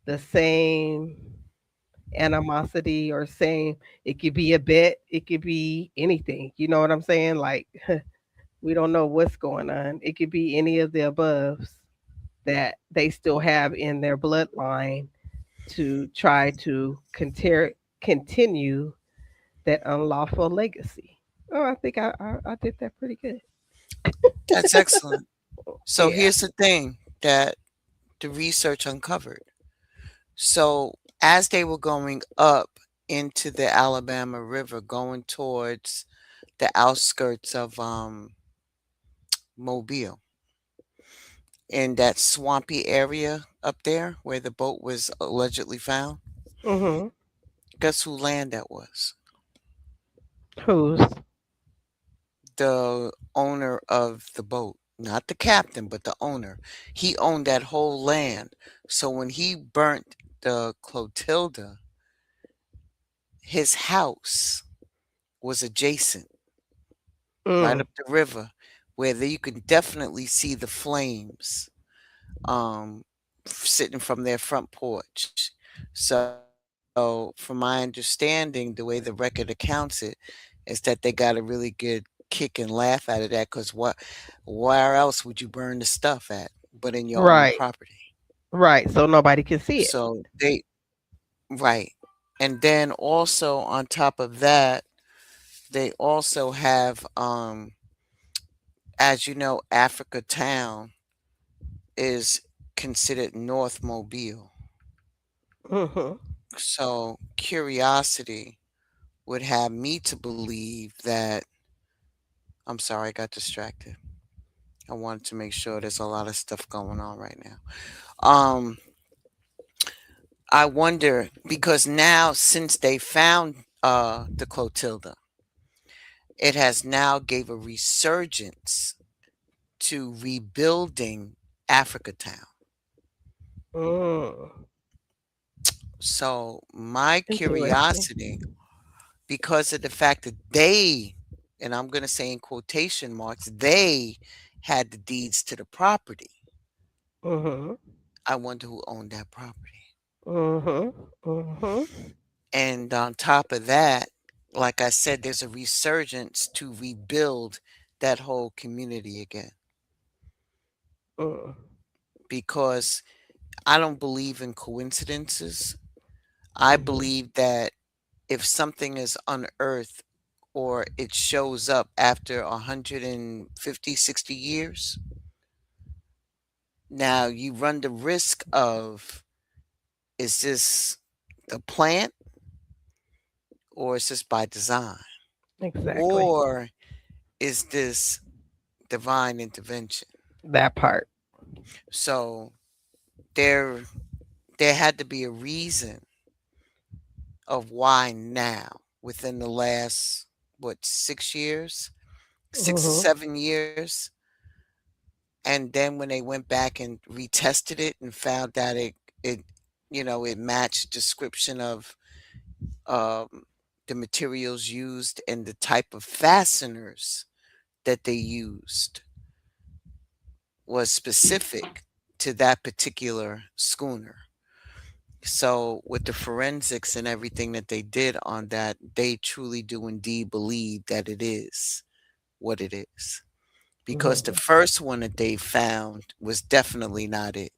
the same animosity or same. It could be a bet, it could be anything. You know what I'm saying? Like, we don't know what's going on. It could be any of the aboves that they still have in their bloodline to try to continue that unlawful legacy. Oh, I think I did that pretty good. That's excellent. So Yeah. here's the thing that the research uncovered. So as they were going up into the Alabama River, going towards the outskirts of Mobile, in that swampy area up there where the boat was allegedly found, Mhm. guess who land that was? Who's? The owner of the boat, not the captain, but the owner. He owned that whole land. So when he burnt the Clotilda, his house was adjacent, right Mm. up the river, where you can definitely see the flames sitting from their front porch. So, from my understanding, the way the record accounts it is that they got a really good kick and laugh out of that. Because where else would you burn the stuff at but in your own Right. property? Right. So nobody can see it. So they right. And then also on top of that, they also have as you know, Africa Town is considered North Mobile. Mhm. So curiosity would have me to believe that I'm sorry, I got distracted. I wanted to make sure there's a lot of stuff going on right now. Um, I wonder because now since they found the Clotilda, it has now gave a resurgence to rebuilding Africa Town. Mm. So my Interesting. curiosity, because of the fact that they, and I'm going to say in quotation marks, they had the deeds to the property. Mhm. I wonder who owned that property. Mhm. Mhm. And on top of that, like I said, there's a resurgence to rebuild that whole community again. Mm. Because I don't believe in coincidences. I Mhm. believe that if something is unearthed or it shows up after 150, 60 years, now you run the risk of, is this the plant or is this by design? Exactly. Or is this divine intervention? That part. So there there had to be a reason of why now within the last what 6 years, Mhm. 6 to 7 years, and then when they went back and retested it and found that it it matched description of um, the materials used and the type of fasteners that they used was specific to that particular schooner. So, with the forensics and everything that they did on that, they truly do indeed believe that it is what it is. Because the Mhm. first one that they found was definitely not it.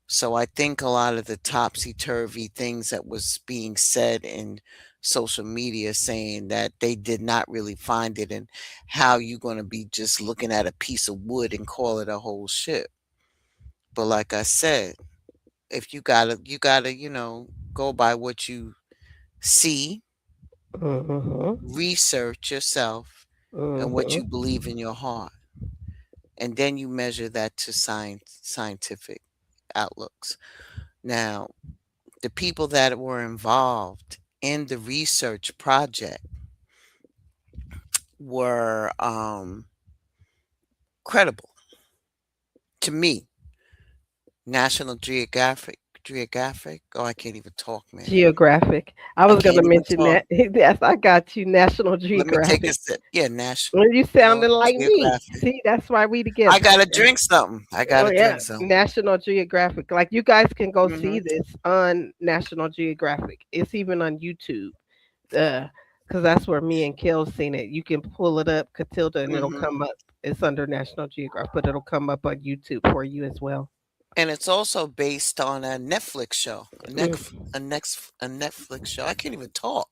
So I think a lot of the topsy-turvy things that was being said in social media saying that they did not really find it, and how you going to be just looking at a piece of wood and call it a whole ship. But like I said, if you gotta go by what you see, Mhm. research yourself, and what you Mhm. believe in your heart, and then you measure that to scientific outlooks. Now, the people that were involved in the research project were credible to me. National Geographic. Oh, I can't even talk, man. Geographic. I I was can't gonna even mention talk. that. Yes, I got you. National Let me take a Geographic. sip. Yeah, Well, you National sounded like me. Geographic. See, that's why we I together. gotta drink something. I Oh gotta yeah, drink something. National Geographic. Like you guys can go see Hmm. this on National Geographic. It's even on YouTube. Because that's where me and Kel seen it. You can pull it up, Clotilda, and it'll Hmm. come up. It's under National Geographic, but it'll come up on YouTube for you as well. And it's also based on a Netflix show. Mm. A Netflix show. I can't even talk.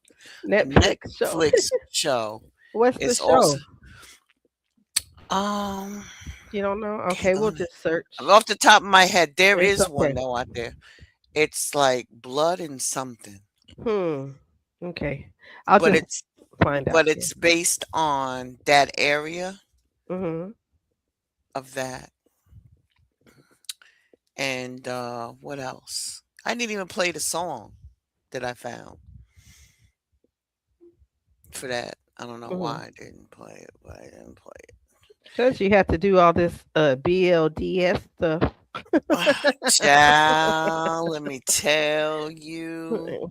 A Netflix show. Netflix show. What's the It's also show? um You don't know? okay, Okay, we'll just search. off the top of my head, there It's is okay. one though out there. It's like blood and something. Hmm. Okay. I'll But just it's find out but here. it's based on that area Hmm. of that. And what else? I didn't even play the song that I found for that. I don't know Hmm. why I didn't play it, but I didn't play it. Says you have to do all this BLDS stuff. Child, let me tell you,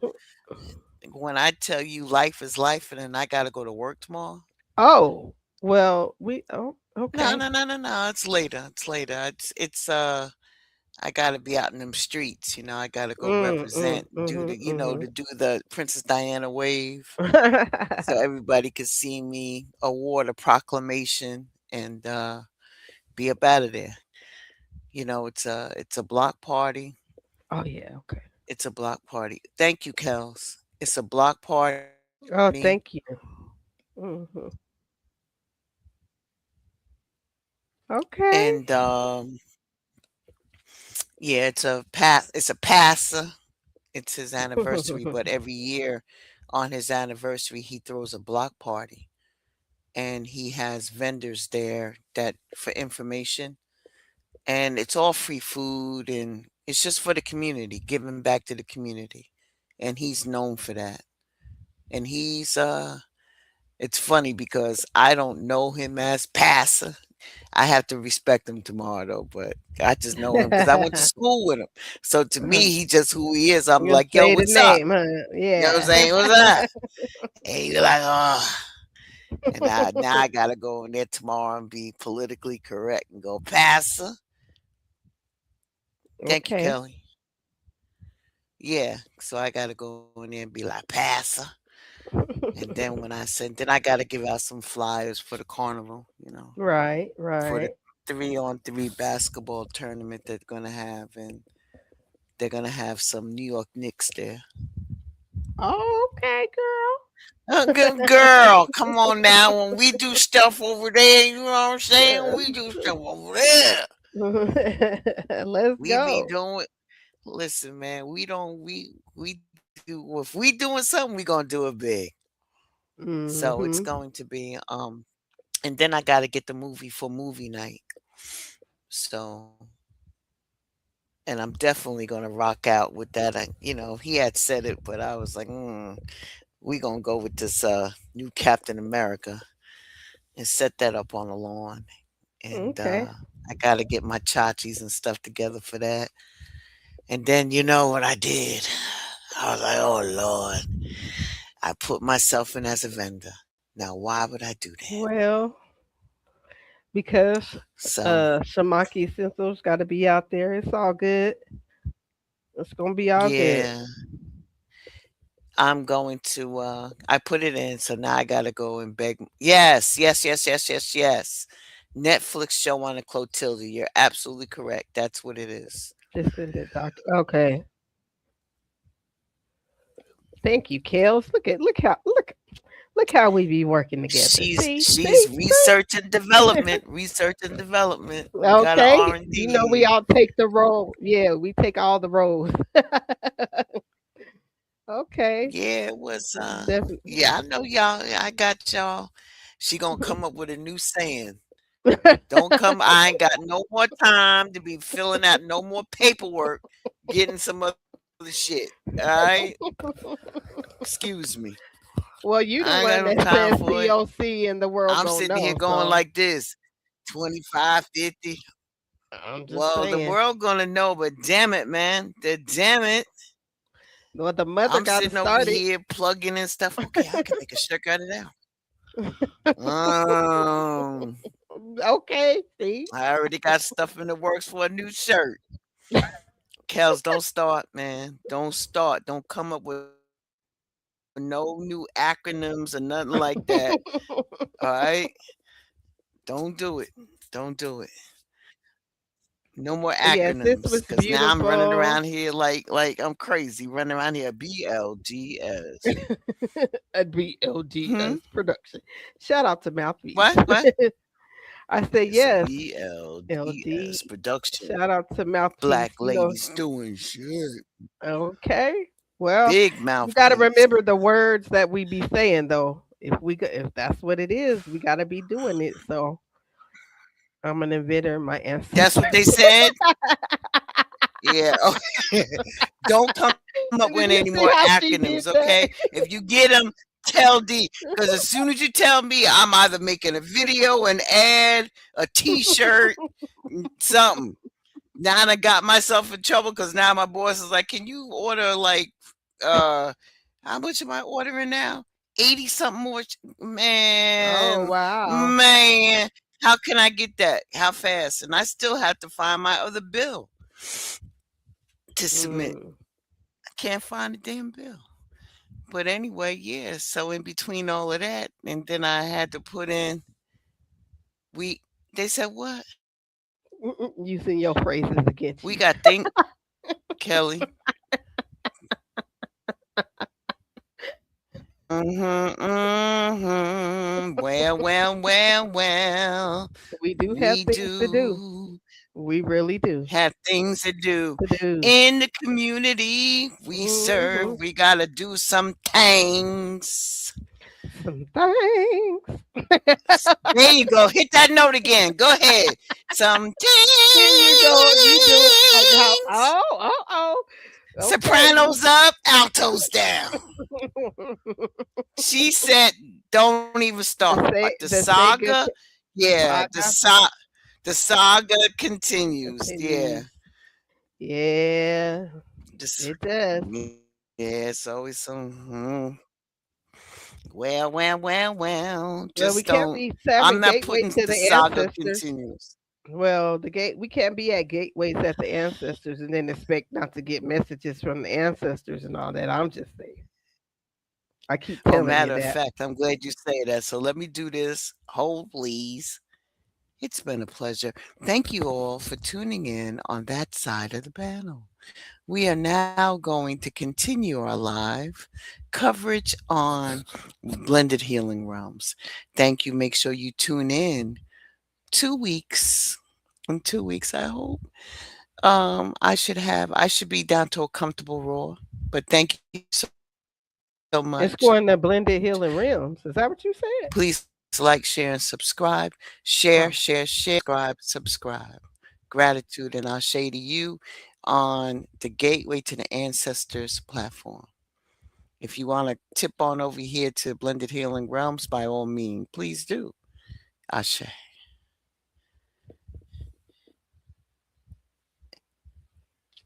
when I tell you life is life and then I gotta go to work tomorrow. Oh, well, oh, No, okay. no, no, no, no. It's later. It's later. It's I gotta be out in them streets, I gotta go represent, do the, Mm. to do the Princess Diana wave so everybody could see me, award a proclamation, and be up out of there. It's a block party. Oh yeah, okay. It's a block party. Thank you, Kels. It's a block party. Oh, thank you. Hmm. Okay. And yeah, it's a passer. It's his anniversary, but every year on his anniversary he throws a block party, and he has vendors there that for information, and it's all free food, and it's just for the community, giving back to the community. And he's known for that. And it's funny because I don't know him as passer. I have to respect him tomorrow though, but I just know him because I went to school with him. So to me, he just who he is. I'm You like, yo, say the what's up? name, huh? You know what I'm Yeah. saying? What's up? And he's like, oh. And now I gotta go in there tomorrow and be politically correct and go, passer. Thank you, Okay. Kelly. Yeah. So I gotta go in there and be like, passer. And then I gotta give out some flyers for the carnival, Right, for the right. 3-on-3 basketball tournament they're gonna have, and they're gonna have some New York Knicks there. Oh, okay, Good girl, come on now. When we do stuff over there, you know what I'm saying? We do stuff over there. girl. Let's We be go. doing. Listen, man, we don't. We do. If we doing something, we gonna do it big. So it's Hmm. going to be. And then I got to get the movie for movie night. So, and I'm definitely gonna rock out with that. He had said it, but I was like, we gonna go with this new Captain America and set that up on the lawn. And Okay. I got to get my chachis and stuff together for that. And then you know what I did? I was like, oh Lord, I put myself in as a vendor. Now, why would I do that? Well, because So, Shamaki Senso's got to be out there. It's all good. It's gonna be all good. yeah, I'm going to, I put it in. So now I got to go and beg. Yes, yes, yes, yes, yes, yes. Netflix show on a Clotilda. You're absolutely correct. That's what it is. Just send it, doc. Okay. Thank you, Kels. Look how we be working together. She's research and development. We got an Okay. R and You know we D. all take the role. Yeah, we take all the roles. Okay. Yeah, it was Definitely. yeah, I know y'all. I got y'all. She gonna come up with a new saying. Don't come. I ain't got no more time to be filling out no more paperwork, getting some other shit. All right. Excuse me. Well, you the I ain't got one no that time says for it. COC and the world I'm gonna sitting here know. going So like this 25, 50. I'm just Well, the saying. world gonna know, but damn it, man. Damn it. Well, the mother I'm got to sitting over start it. here plugging in stuff. Okay, I can make a shirt out of that. Um, Okay, see? I already got stuff in the works for a new shirt. Kels, don't start, man. Don't start. Don't come up with no new acronyms or nothing like that. All right? Don't do it. Don't do it. No more Yes, this acronyms, was because now I'm running beautiful. around here like I'm crazy, running around here BLGS. A BLGS Hmm? production. Shout out to Mouthpiece. What? What? I said It's a yes. BLGS LD. production. Shout out to Mouthpiece. Black You know. ladies doing shit. Okay. Well, Big you got to mouthpiece. remember the words that we be saying though. If that's what it is, we got to be doing it. So I'm an inventor. My That's ancestors. what they said? Yeah. Okay. Don't come up Did with you any see more how she acronyms, did that? okay? If you get them, tell D. Because as soon as you tell me, I'm either making a video, an ad, a T-shirt, something. Now I got myself in trouble because now my boss is like, "Can you order like, how much am I ordering now? 80 something more, Oh man, wow. man. How can I get that? How fast?" And I still have to find my other bill to submit. Mm. I can't find the damn bill. But anyway, yeah. So in between all of that, and then I had to put in we. They said what? Using your phrases against We you. got think Kelly. Well, well, well, well. We do have We things to do. do We really do. have things to do To do. in the community we serve. Mhm. We gotta do some things. Some things. There you go. Hit that note again. Go ahead. Some Here you go. You do it like how? things. Oh. Okay. Sopranos up, altos down. She said, "Don't even start the The say good. saga." The Yeah, saga the saga continues. Yeah, continues. Yeah, just it does. yeah. It's always some. Well, well, well, well. Well, we Just can't don't. be I'm having not gateways putting to the the saga ancestors. continues. Well, the gate we can't be at gateways at the ancestors and then expect not to get messages from the ancestors and all that. I'm just saying. I keep Oh, telling you matter of that. fact, I'm glad you say that. So let me do this. Hold, please. It's been a pleasure. Thank you all for tuning in on that side of the panel. We are now going to continue our live coverage on Blended Healing Realms. Thank you. Make sure you tune in 2 weeks. In 2 weeks, I hope. I should be down to a comfortable roar. But thank you so It's much. going to blended healing realms. Is that what you said? Please like, share, and subscribe. Share, share, share, subscribe. Gratitude and Ashe to you on the Gateway to the Ancestors platform. If you want to tip on over here to Blended Healing Realms, by all means, please do. Ashe.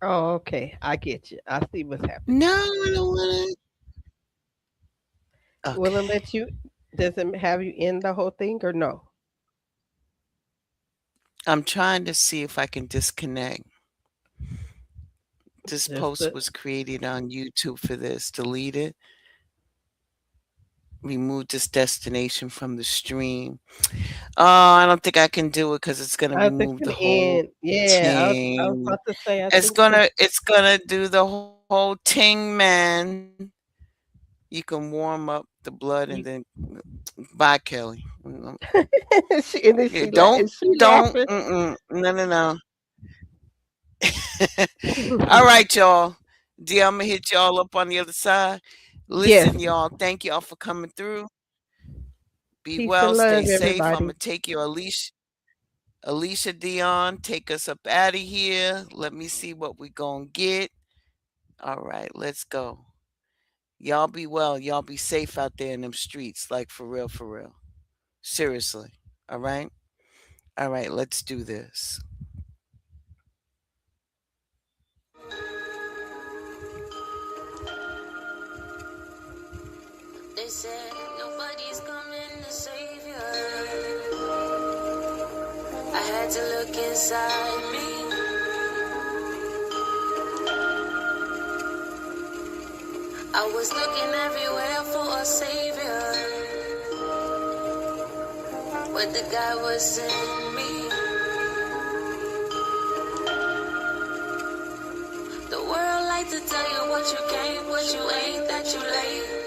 Oh, okay. I get you. I see what's happening. No, I don't want to. Will it Okay. let you? Does it have you end the whole thing or no? I'm trying to see if I can disconnect. This post was created on YouTube for this. Delete it. Remove this destination from the stream. Oh, I don't think I can do it because it's gonna I think remove the an whole end. Yeah, I was ting. about to say. I It's think so. gonna do the whole ting, man. You can warm up the blood and then bye, Kelly. And then Yeah, is she don't. laughing? No, no, no. All right, y'all. D, I'm gonna hit y'all up on the other side. Yes. Listen, y'all. Thank y'all for coming through. Be Peace well. and Stay love, safe. I'm everybody. gonna take you, Alicia Dion. Take us up out of here. Let me see what we gonna get. All right, let's go. Y'all be well. Y'all be safe out there in them streets. Like, for real, for real. Seriously. All right? All right, let's do this. They said nobody's coming to save you. I had to look inside me. I was looking everywhere for a savior, but the guy was in me. The world like to tell you what you can't, what you ain't, that you late.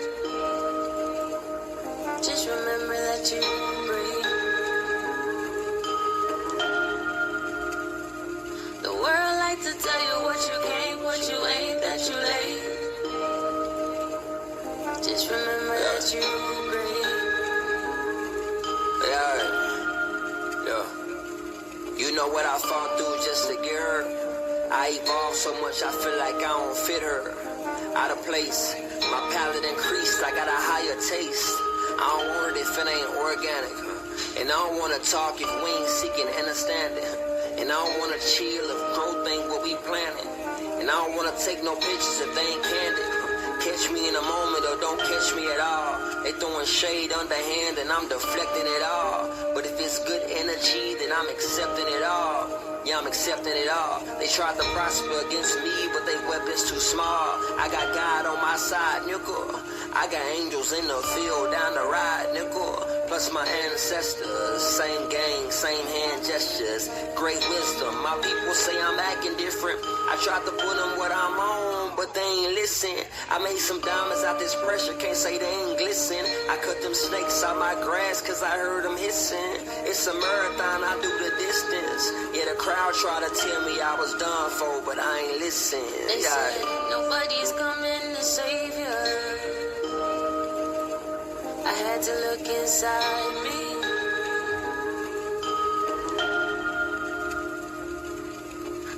Just remember that you breathe. The world like to tell you what you can't, what you ain't, that you late. Just remember that you breathe. Yeah. You know what I fought through just to get her? I evolved so much I feel like I don't fit her. Out of place, my palate increased, I got a higher taste. I don't want it if it ain't organic. And I don't want to talk if we ain't seeking understanding. And I don't want to chill if growth ain't what we planning. And I don't want to take no pictures if they ain't candid. Catch me in a moment or don't catch me at all. They throwing shade underhand and I'm deflecting it all. But if it's good energy, then I'm accepting it all. Yeah, I'm accepting it all. They tried to prosper against me, but they weapons too small. I got God on my side, nickel. I got angels in the field down the ride, nickel. Plus my ancestors, same gang, same hand gestures, great wisdom. My people say I'm acting different. I tried to put them what I'm on, but they ain't listen. I made some diamonds out this pressure, can't say they ain't glisten. I cut them snakes out my grass cause I heard them hissing. It's a marathon, I do the distance. Yeah, the crowd tried to tell me I was done for, but I ain't listen. They said nobody's coming to save you. I had to look inside me.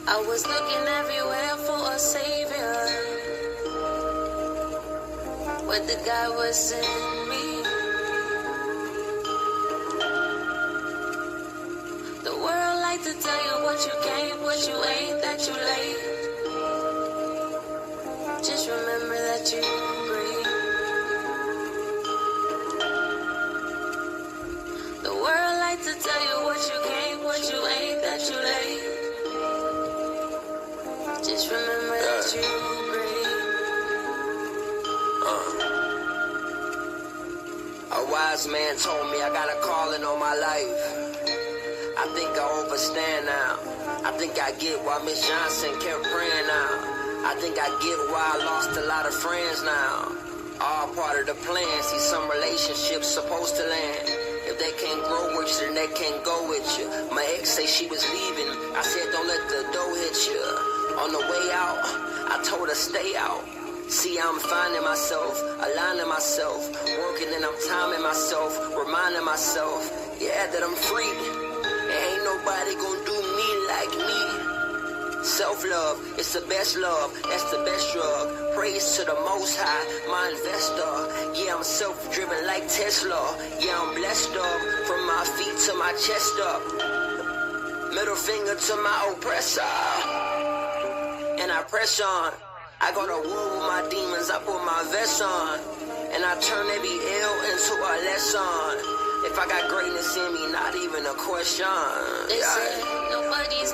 I was looking everywhere for a savior, but the guy was in me. The world like to tell you what you can't, what you ain't, that you late. Just remember that you breathe. The world like to tell you what you can't, what you ain't, that you late. Just remember that you breathe. A wise man told me I got a calling on my life. I think I overstand now. I think I get why Miss Johnson kept praying now. I think I get why I lost a lot of friends now. All part of the plan. See, some relationships supposed to land. If they can't grow with you, then they can't go with you. My ex say she was leaving. I said don't let the door hit you. On the way out, I told her stay out. See, I'm finding myself, aligning myself, working and I'm timing myself, reminding myself, yeah, that I'm free. Ain't nobody gonna do me like me. Self-love, it's the best love, that's the best drug. Praise to the Most High, my investor. Yeah, I'm self-driven like Tesla. Yeah, I'm blessed up, from my feet to my chest up. Middle finger to my oppressor. And I press on. I go to war with my demons, I put my vest on. And I turn every L into a lesson. If I got greatness in me, not even a question. They said nobody's